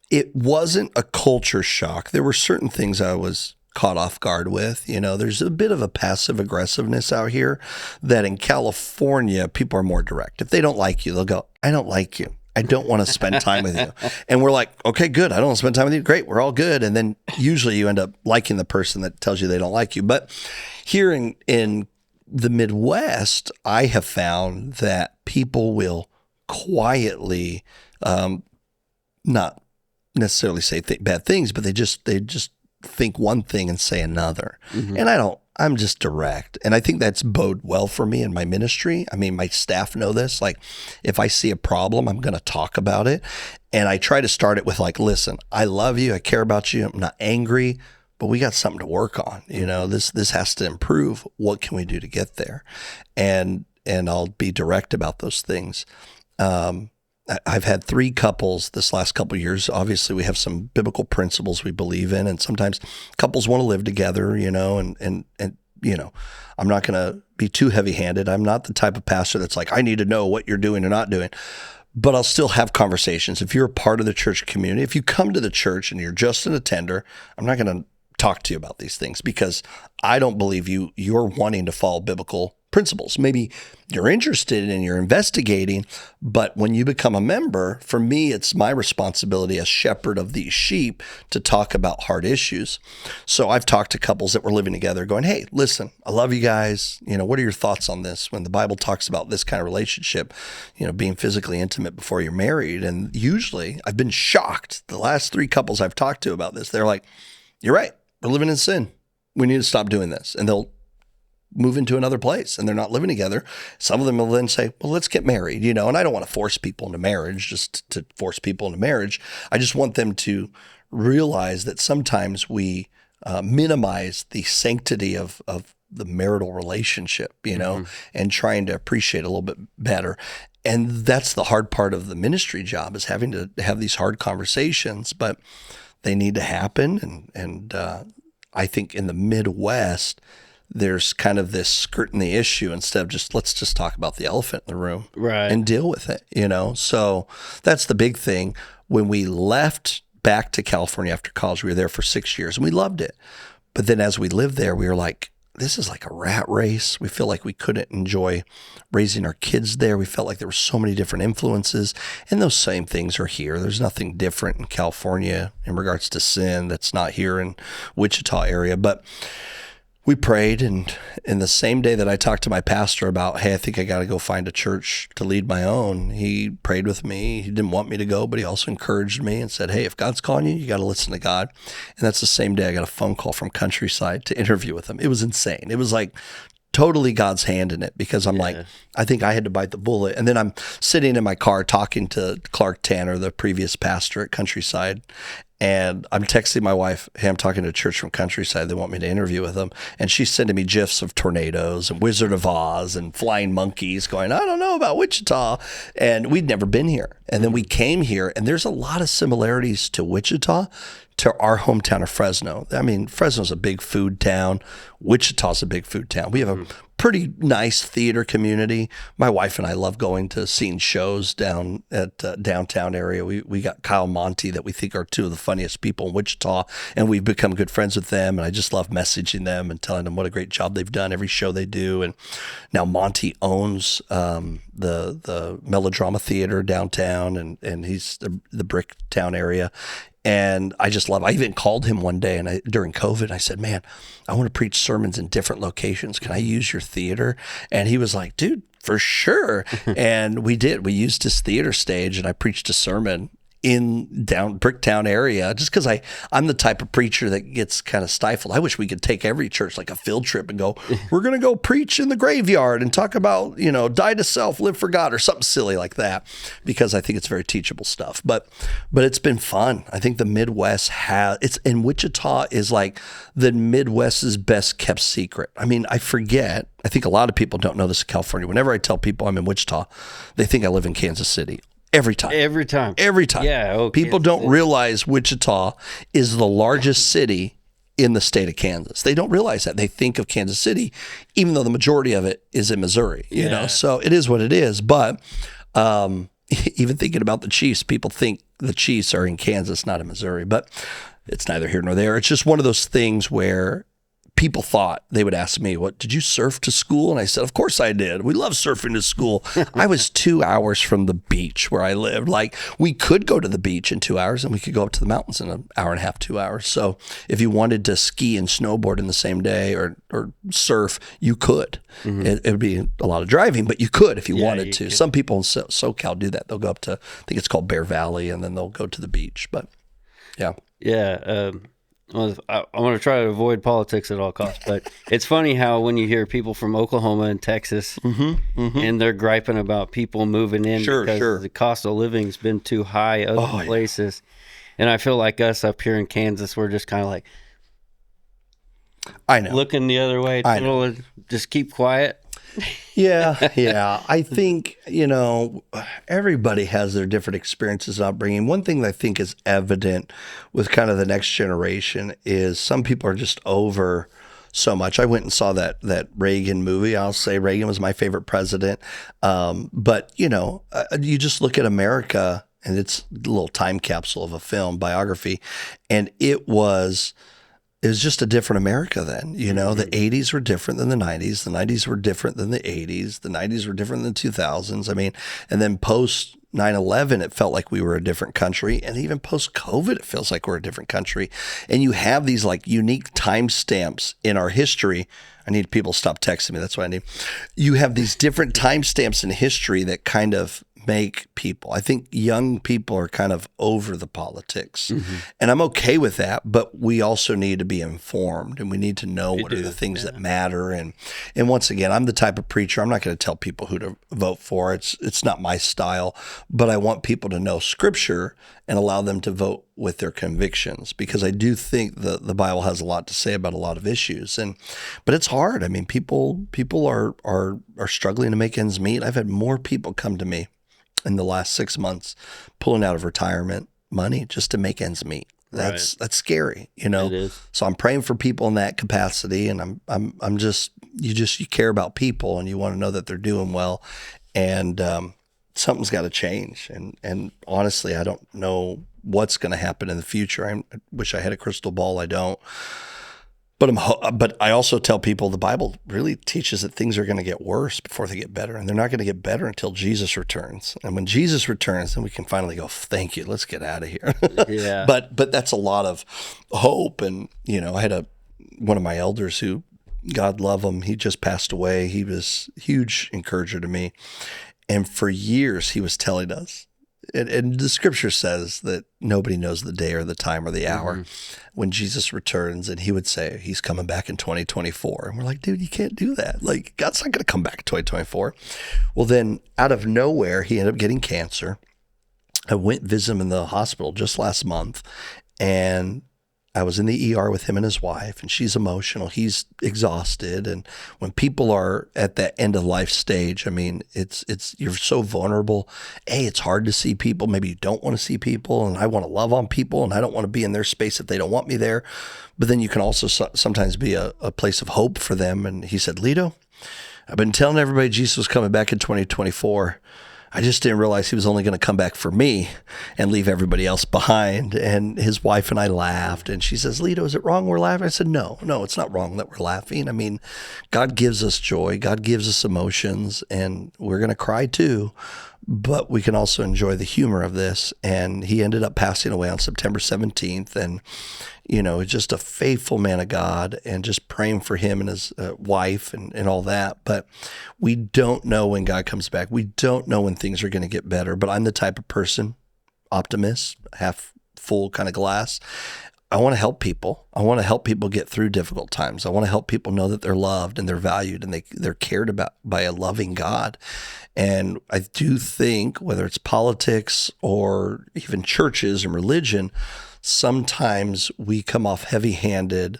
it wasn't a culture shock. There were certain things I was caught off guard with. There's a bit of a passive aggressiveness out here that in California, people are more direct. If they don't like you, they'll go, I don't like you. I don't want to spend time with you. And we're like, okay, good. I don't want to spend time with you. Great. We're all good. And then usually you end up liking the person that tells you they don't like you. But here in the Midwest, I have found that people will quietly, not necessarily say bad things, but they just think one thing and say another. Mm-hmm. And I'm just direct. And I think that's bode well for me in my ministry. I mean, my staff know this. Like, if I see a problem, I'm going to talk about it. And I try to start it with like, listen, I love you. I care about you. I'm not angry, but we got something to work on. You know, this has to improve. What can we do to get there? And I'll be direct about those things. I've had 3 couples this last couple of years. Obviously, we have some biblical principles we believe in, and sometimes couples want to live together, you know, and you know, I'm not going to be too heavy-handed. I'm not the type of pastor that's like, I need to know what you're doing or not doing. But I'll still have conversations. If you're a part of the church community, if you come to the church and you're just an attender, I'm not going to talk to you about these things because I don't believe you're wanting to follow biblical principles. Maybe you're interested and you're investigating, but when you become a member, for me, it's my responsibility as shepherd of these sheep to talk about hard issues. So I've talked to couples that were living together going, hey, listen, I love you guys. You know, what are your thoughts on this? When the Bible talks about this kind of relationship, you know, being physically intimate before you're married. And usually I've been shocked. The last 3 couples I've talked to about this, they're like, you're right. We're living in sin. We need to stop doing this. And they'll move into another place and they're not living together. Some of them will then say, well, let's get married, you know, and I don't want to force people into marriage just to force people into marriage. I just want them to realize that sometimes we minimize the sanctity of the marital relationship, you know, and trying to appreciate a little bit better. And that's the hard part of the ministry job, is having to have these hard conversations, but they need to happen. And I think in the Midwest, there's kind of this skirting the issue instead of just, let's just talk about the elephant in the room and deal with it, you know? So that's the big thing. When we left back to California after college, we were there for 6 years and we loved it. But then as we lived there, we were like, this is like a rat race. We feel like we couldn't enjoy raising our kids there. We felt like there were so many different influences, and those same things are here. There's nothing different in California in regards to sin that's not here in Wichita area. But we prayed, and in the same day that I talked to my pastor about, hey, I think I got to go find a church to lead my own, he prayed with me. He didn't want me to go, but he also encouraged me and said, hey, if God's calling you, you got to listen to God. And that's the same day I got a phone call from Countryside to interview with him. It was insane. It was like totally God's hand in it, because I'm like, I think I had to bite the bullet. And then I'm sitting in my car talking to Clark Tanner, the previous pastor at Countryside. And I'm texting my wife, hey, I'm talking to a church from Countryside. They want me to interview with them. And she's sending me GIFs of tornadoes and Wizard of Oz and flying monkeys going, I don't know about Wichita. And we'd never been here. And then we came here, and there's a lot of similarities to Wichita to our hometown of Fresno. I mean, Fresno's a big food town. Wichita's a big food town. We have a pretty nice theater community. My wife and I love going to seeing shows down at downtown area. We got Kyle Monty, that we think are 2 of the funniest people in Wichita, and we've become good friends with them. And I just love messaging them and telling them what a great job they've done every show they do. And now Monty owns the Melodrama Theater downtown, and he's the Brick Town area. And I just love, I even called him one day during COVID, I said, man, I want to preach sermons in different locations. Can I use your theater? And he was like, dude, for sure. And we did. We used his theater stage, and I preached a sermon in down Bricktown area, just because I'm the type of preacher that gets kind of stifled. I wish we could take every church like a field trip and go, we're going to go preach in the graveyard and talk about, you know, die to self, live for God, or something silly like that, because I think it's very teachable stuff. But it's been fun. I think the Midwest in Wichita is like the Midwest's best kept secret. I mean, I think a lot of people don't know this in California. Whenever I tell people I'm in Wichita, they think I live in Kansas City. Every time. Yeah. People don't realize Wichita is the largest city in the state of Kansas. They don't realize that. They think of Kansas City, even though the majority of it is in Missouri, you know? So it is what it is. But even thinking about the Chiefs, people think the Chiefs are in Kansas, not in Missouri. But it's neither here nor there. It's just one of those things where people thought they would ask me, what, did you surf to school? And I said, of course I did. We love surfing to school. I was 2 hours from the beach where I lived. Like, we could go to the beach in 2 hours and we could go up to the mountains in an hour and a half, 2 hours. So if you wanted to ski and snowboard in the same day or surf, you could. It would be a lot of driving, but you could if you wanted to. Some people in SoCal do that. They'll go up to, I think it's called Bear Valley, and then they'll go to the beach. But yeah. Yeah. Well, I want to try to avoid politics at all costs, but it's funny how when you hear people from Oklahoma and Texas, and they're griping about people moving in because the cost of living's been too high other places, and I feel like us up here in Kansas, we're just kind of like, I know, looking the other way, just keep quiet. Yeah. I think, everybody has their different experiences of upbringing. One thing that I think is evident with kind of the next generation is some people are just over so much. I went and saw that Reagan movie. I'll say Reagan was my favorite president. But, you just look at America, and it's a little time capsule of a film biography, and it was just a different America then. The 80s were different than the 90s. The 90s were different than the 80s. The 90s were different than the 2000s. I mean, and then post 9/11, it felt like we were a different country. And even post COVID, it feels like we're a different country. And you have these like unique timestamps in our history. I need people to stop texting me. That's what I need. You have these different timestamps in history that kind of make people, I think young people are kind of over the politics, and I'm okay with that, but we also need to be informed, and we need to know what are the things that matter. And once again, I'm the type of preacher, I'm not going to tell people who to vote for. It's not my style, but I want people to know scripture and allow them to vote with their convictions, because I do think the Bible has a lot to say about a lot of issues. But it's hard. I mean, people are struggling to make ends meet. I've had more people come to me in the last 6 months pulling out of retirement money just to make ends meet. That's scary, It is. So I'm praying for people in that capacity, and I'm just you care about people, and you want to know that they're doing well, and something's got to change. And honestly, I don't know what's going to happen in the future. I wish I had a crystal ball. I don't. But I also tell people the Bible really teaches that things are going to get worse before they get better, and they're not going to get better until Jesus returns. And when Jesus returns, then we can finally go, thank you, let's get out of here. Yeah. But that's a lot of hope. And I had one of my elders who, God love him, he just passed away. He was a huge encourager to me, and for years he was telling us. And the scripture says that nobody knows the day or the time or the hour when Jesus returns. And he would say, he's coming back in 2024. And we're like, dude, you can't do that. Like, God's not going to come back in 2024. Well, then out of nowhere, he ended up getting cancer. I went visit him in the hospital just last month, and I was in the ER with him and his wife, and she's emotional. He's exhausted. And when people are at that end of life stage, I mean, it's you're so vulnerable. It's hard to see people. Maybe you don't want to see people, and I want to love on people, and I don't want to be in their space if they don't want me there. But then you can also sometimes be a place of hope for them. And he said, Lito, I've been telling everybody Jesus was coming back in 2024. I just didn't realize he was only going to come back for me and leave everybody else behind. And his wife and I laughed, and she says, Lito, is it wrong we're laughing? I said, no, it's not wrong that we're laughing. I mean, God gives us joy. God gives us emotions, and we're going to cry too, but we can also enjoy the humor of this. And he ended up passing away on September 17th. And, just a faithful man of God, and just praying for him and his wife and all that. But we don't know when God comes back. We don't know when things are going to get better. But I'm the type of person, optimist, half full kind of glass. I want to help people. I want to help people get through difficult times. I want to help people know that they're loved and they're valued and they're cared about by a loving God. And I do think, whether it's politics or even churches and religion, sometimes we come off heavy-handed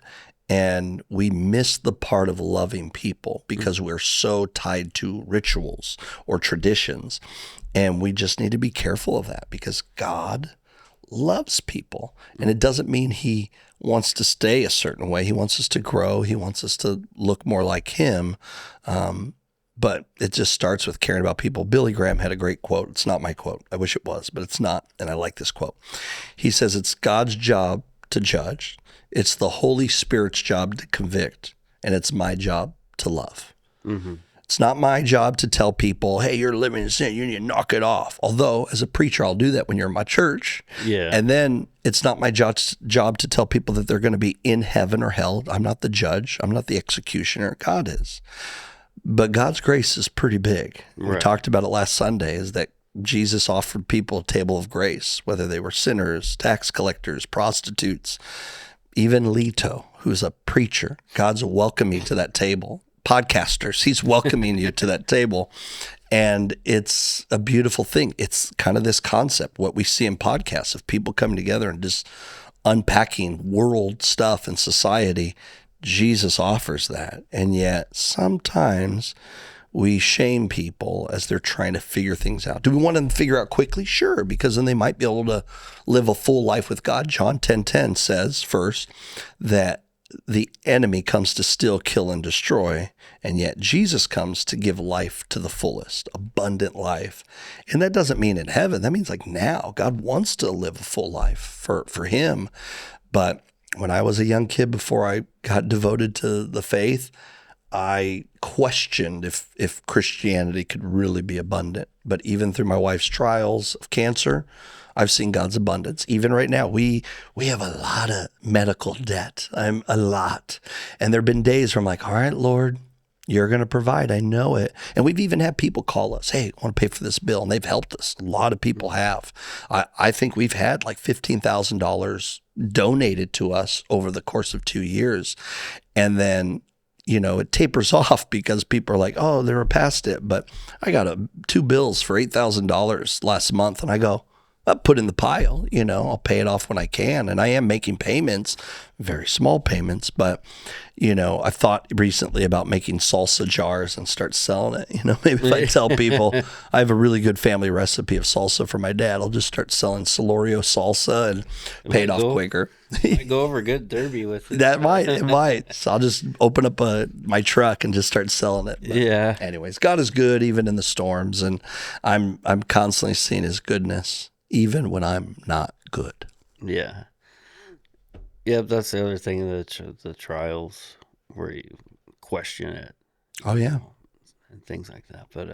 and we miss the part of loving people because we're so tied to rituals or traditions. And we just need to be careful of that, because God loves people. And it doesn't mean he wants to stay a certain way. He wants us to grow. He wants us to look more like him. But it just starts with caring about people. Billy Graham had a great quote. It's not my quote. I wish it was, but it's not. And I like this quote. He says, it's God's job to judge. It's the Holy Spirit's job to convict, and it's my job to love. Mm-hmm. It's not my job to tell people, hey, you're living in sin, you need to knock it off. Although, as a preacher, I'll do that when you're in my church. Yeah. And then it's not my job to tell people that they're going to be in heaven or hell. I'm not the judge. I'm not the executioner. God is. But God's grace is pretty big. Right. We talked about it last Sunday, is that Jesus offered people a table of grace, whether they were sinners, tax collectors, prostitutes, even Lito, who's a preacher. God's welcoming to that table. Podcasters, he's welcoming you to that table. And it's a beautiful thing. It's kind of this concept, what we see in podcasts of people coming together and just unpacking world stuff and society. Jesus offers that. And yet sometimes we shame people as they're trying to figure things out. Do we want them to figure out quickly? Sure, because then they might be able to live a full life with God. John 10:10 says first that the enemy comes to steal, kill, and destroy, and yet Jesus comes to give life to the fullest, abundant life. And that doesn't mean in heaven. That means like now. God wants to live a full life for him. But when I was a young kid, before I got devoted to the faith, I questioned if Christianity could really be abundant. But even through my wife's trials of cancer, I've seen God's abundance. Even right now, we have a lot of medical debt. A lot. And there have been days where I'm like, all right, Lord, you're going to provide. I know it. And we've even had people call us, hey, I want to pay for this bill. And they've helped us. A lot of people have. I think we've had like $15,000 donated to us over the course of 2 years. And then, it tapers off because people are like, oh, they were past it. But I got 2 bills for $8,000 last month. And I go, I'll put in the pile, I'll pay it off when I can. And I am making payments, very small payments, but, I thought recently about making salsa jars and start selling it. Maybe if I tell people I have a really good family recipe of salsa for my dad, I'll just start selling Solorio salsa and pay it off quicker. Might go over good derby with it. It might. So I'll just open up my truck and just start selling it. But yeah. Anyways, God is good even in the storms, and I'm constantly seeing his goodness even when I'm not good. Yeah. Yeah, that's the other thing, the trials where you question it. Oh, yeah. And things like that. But,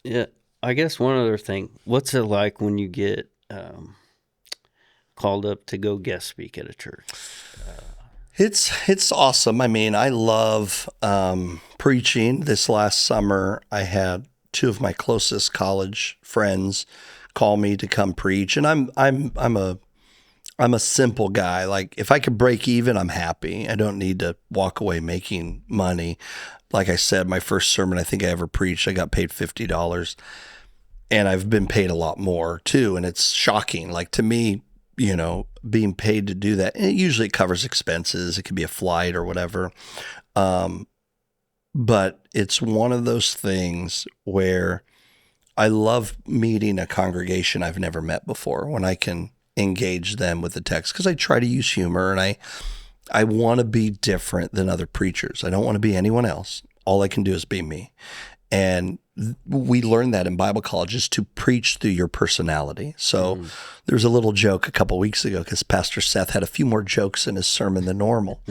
yeah, I guess one other thing, what's it like when you get called up to go guest speak at a church? It's awesome. I mean, I love preaching. This last summer, I had 2 of my closest college friends call me to come preach, and I'm a simple guy. Like, if I could break even, I'm happy. I don't need to walk away making money. Like I said, my first sermon I think I ever preached, I got paid $50, and I've been paid a lot more too. And it's shocking. Like, to me, being paid to do that, and it usually covers expenses. It could be a flight or whatever. But it's one of those things where I love meeting a congregation I've never met before when I can engage them with the text, because I try to use humor, and I want to be different than other preachers. I don't want to be anyone else. All I can do is be me. And we learned that in Bible college, is to preach through your personality. So there was a little joke a couple of weeks ago, because Pastor Seth had a few more jokes in his sermon than normal.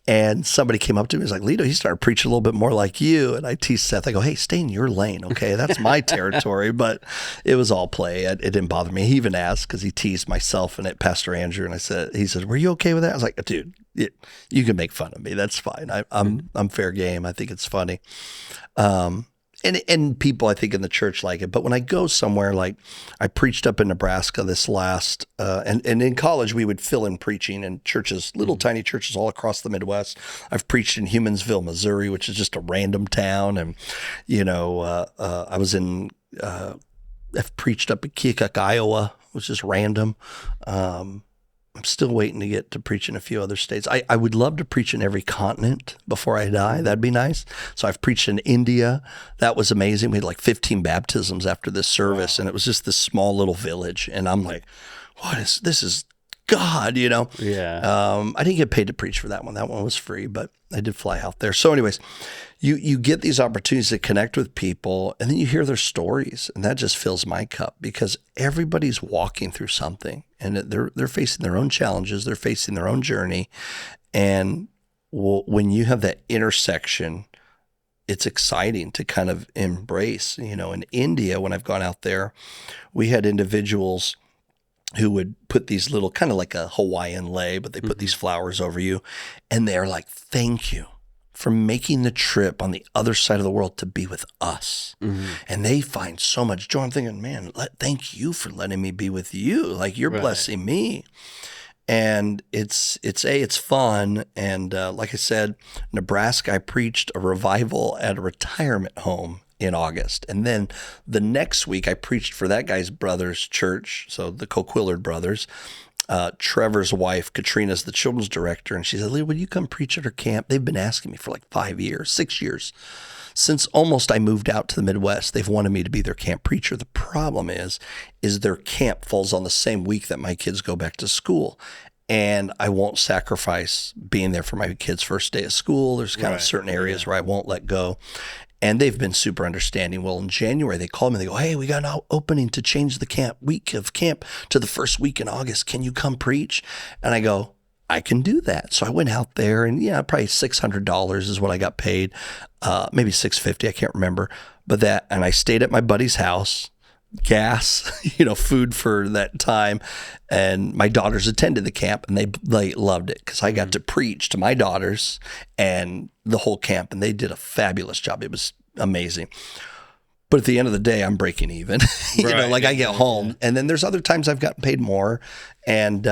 And somebody came up to me and was like, Lito, he started preaching a little bit more like you. And I teased Seth. I go, hey, stay in your lane, okay? That's my territory. But it was all play. It didn't bother me. He even asked, because he teased myself and Pastor Andrew. And he said, were you okay with that? I was like, dude, you can make fun of me. That's fine. I'm fair game. I think it's funny. And people, I think, in the church like it. But when I go somewhere, like I preached up in Nebraska this last, and in college, we would fill in preaching in churches, little tiny churches all across the Midwest. I've preached in Humansville, Missouri, which is just a random town. And, I've preached up in Keokuk, Iowa, which is random. I'm still waiting to get to preach in a few other states. I would love to preach in every continent before I die. That'd be nice. So I've preached in India. That was amazing. We had like 15 baptisms after this service, and it was just this small little village. And I'm like, this is God, Yeah. I didn't get paid to preach for that one. That one was free, but I did fly out there. So anyways, you get these opportunities to connect with people, and then you hear their stories, and that just fills my cup because everybody's walking through something, and they're facing their own challenges, they're facing their own journey, and when you have that intersection, it's exciting to kind of embrace. In India, when I've gone out there, we had individuals who would put these little, kind of like a Hawaiian lei, but they put these flowers over you, and they're like, thank you for making the trip on the other side of the world to be with us. And they find so much joy. I'm thinking, man, thank you for letting me be with you. Like, you're blessing me. And it's fun. And like I said, Nebraska, I preached a revival at a retirement home in August. And then the next week I preached for that guy's brother's church. So the Coquillard brothers. Trevor's wife, Katrina's the children's director, and she said, Lito, would you come preach at her camp? They've been asking me for like 5 years, 6 years. Since almost I moved out to the Midwest, they've wanted me to be their camp preacher. The problem is their camp falls on the same week that my kids go back to school. And I won't sacrifice being there for my kids' first day of school. There's kind of certain areas where I won't let go. And they've been super understanding. Well, in January, they called me. They go, hey, we got an opening to change the week of camp to the first week in August. Can you come preach? And I go, I can do that. So I went out there, and probably $600 is what I got paid. Maybe $650, I can't remember. And I stayed at my buddy's house, gas, food for that time. And my daughters attended the camp, and they loved it because I got to preach to my daughters and the whole camp, and they did a fabulous job. It was amazing. But at the end of the day, I'm breaking even. I get home, and then there's other times I've gotten paid more, and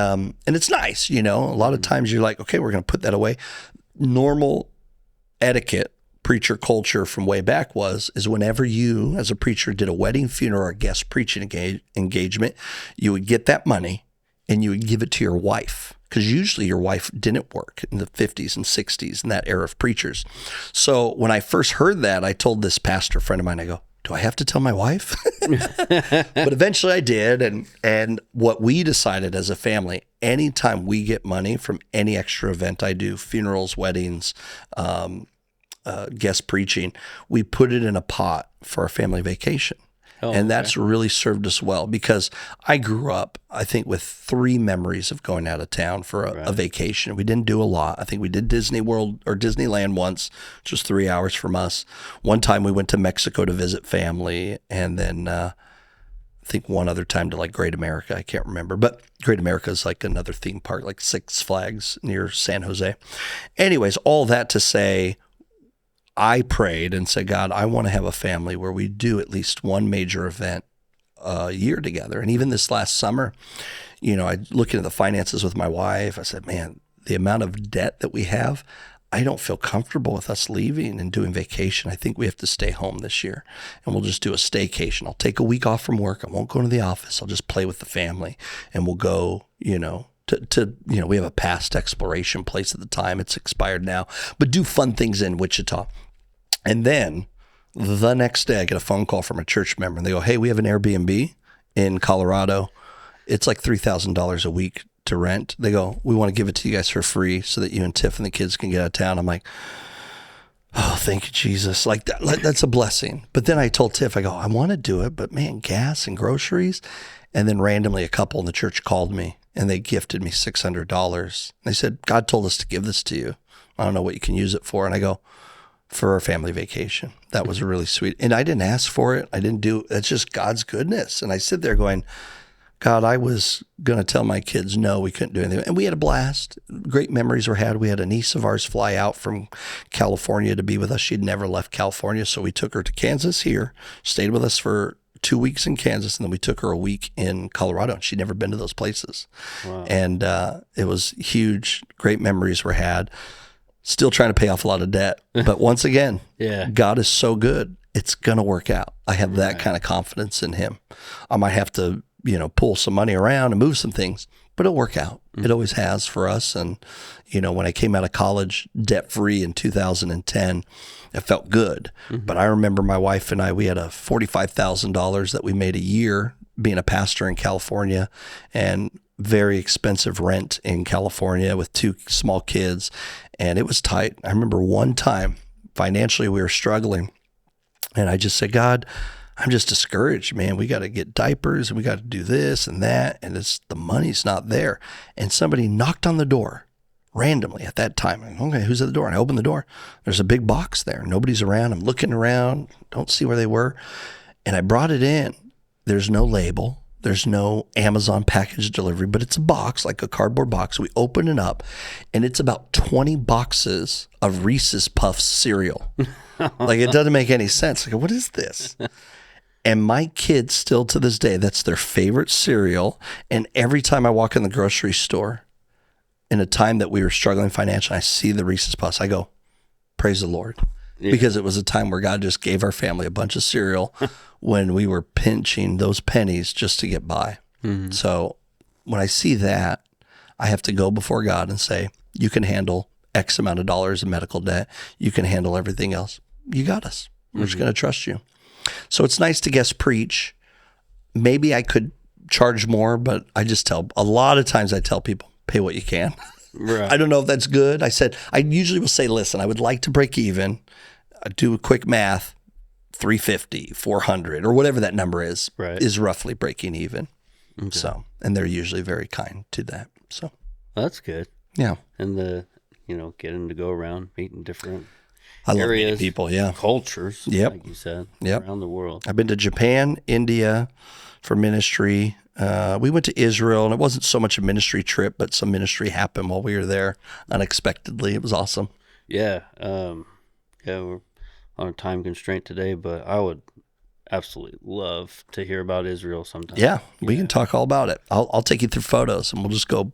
it's nice. A lot of times you're like, okay, we're going to put that away. Normal etiquette, preacher culture from way back is whenever you, as a preacher, did a wedding, funeral, or guest preaching engagement, you would get that money and you would give it to your wife, because usually your wife didn't work in the 50s and 60s in that era of preachers. So when I first heard that, I told this pastor friend of mine, I go, do I have to tell my wife? But eventually I did. And what we decided as a family, anytime we get money from any extra event I do, funerals, weddings, guest preaching, we put it in a pot for a family vacation. And that's really served us well, because I grew up, I think, with 3 memories of going out of town for a vacation. We didn't do a lot. I think we did Disney World or Disneyland once, just 3 hours from us. One time we went to Mexico to visit family, and then I think one other time to like Great America. I can't remember, but Great America is like another theme park, like Six Flags near San Jose. Anyways, all that to say, I prayed and said, God, I want to have a family where we do at least one major event a year together. And even this last summer, I looking at the finances with my wife, I said, man, the amount of debt that we have, I don't feel comfortable with us leaving and doing vacation. I think we have to stay home this year, and we'll just do a staycation. I'll take a week off from work. I won't go to the office. I'll just play with the family, and we'll go, we have a past exploration place at the time. It's expired now, but do fun things in Wichita. And then the next day I get a phone call from a church member, and they go, hey, we have an Airbnb in Colorado. It's like $3,000 a week to rent. They go, we want to give it to you guys for free so that you and Tiff and the kids can get out of town. I'm like, oh, thank you, Jesus. Like that's a blessing. But then I told Tiff, I go, I want to do it, but man, gas and groceries. And then randomly a couple in the church called me, and they gifted me $600. They said, God told us to give this to you. I don't know what you can use it for. And I go, for our family vacation. That was really sweet. And I didn't ask for it. It's just God's goodness. And I sit there going, God, I was going to tell my kids, no, we couldn't do anything. And we had a blast. Great memories were had. We had a niece of ours fly out from California to be with us. She'd never left California. So we took her to Kansas here, stayed with us for 2 weeks in Kansas, and then we took her a week in Colorado. And she'd never been to those places. Wow. And it was huge. Great memories were had. Still trying to pay off a lot of debt. But once again, God is so good. It's going to work out. I have that kind of confidence in him. I might have to, pull some money around and move some things, but it'll work out. It always has for us. And, when I came out of college debt-free in 2010, it felt good. But I remember my wife and I, we had a $45,000 that we made a year being a pastor in California. And very expensive rent in California with 2 small kids, and it was tight. I remember one time financially we were struggling, and I just said, God, I'm just discouraged, man. We got to get diapers and we got to do this and that, and the money's not there. And somebody knocked on the door randomly at that time. I'm like, okay, who's at the door? And I opened the door. There's a big box there. Nobody's around. I'm looking around, don't see where they were. And I brought it in. There's no label. There's no Amazon package delivery, but it's a box, like a cardboard box. We open it up, and it's about 20 boxes of Reese's Puffs cereal. Like, it doesn't make any sense. Like, what is this? And my kids still to this day, that's their favorite cereal. And every time I walk in the grocery store, in a time that we were struggling financially, I see the Reese's Puffs, I go, praise the Lord. Yeah. Because it was a time where God just gave our family a bunch of cereal when we were pinching those pennies just to get by. Mm-hmm. So when I see that, I have to go before God and say, you can handle X amount of dollars in medical debt. You can handle everything else. You got us. We're just going to trust you. So it's nice to guest preach. Maybe I could charge more, but I just a lot of times I tell people, pay what you can. Right. I don't know if that's good. I usually will say, listen, I would like to break even. I do a quick math, 350, 400, or whatever that number is, right, is roughly breaking even. Okay. So, and they're usually very kind to that. So that's good. Yeah. And getting to go around, meeting different areas, love meeting people, yeah. Cultures, yep, like you said, yep, around the world. I've been to Japan, India for ministry. We went to Israel, and it wasn't so much a ministry trip, but some ministry happened while we were there unexpectedly. It was awesome. Yeah. We're on a time constraint today, but I would absolutely love to hear about Israel sometime. Yeah, we can talk all about it. I'll take you through photos, and we'll just go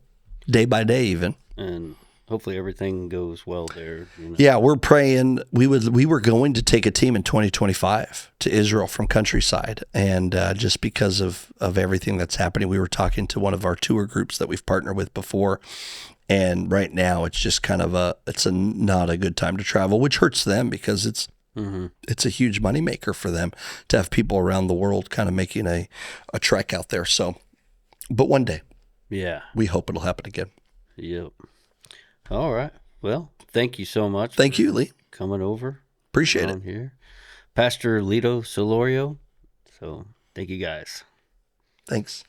day by day even. And hopefully everything goes well there. Yeah, we're praying. We were going to take a team in 2025 to Israel from Countryside, and just because of everything that's happening, we were talking to one of our tour groups that we've partnered with before, and right now it's just kind of not a good time to travel, which hurts them because it's a huge moneymaker for them to have people around the world kind of making a trek out there. So, but one day, yeah, we hope it'll happen again. Yep. All right. Well, thank you so much. Thank you, Lee. Coming over. Appreciate it. Here. Pastor Lito Solorio. So thank you guys. Thanks.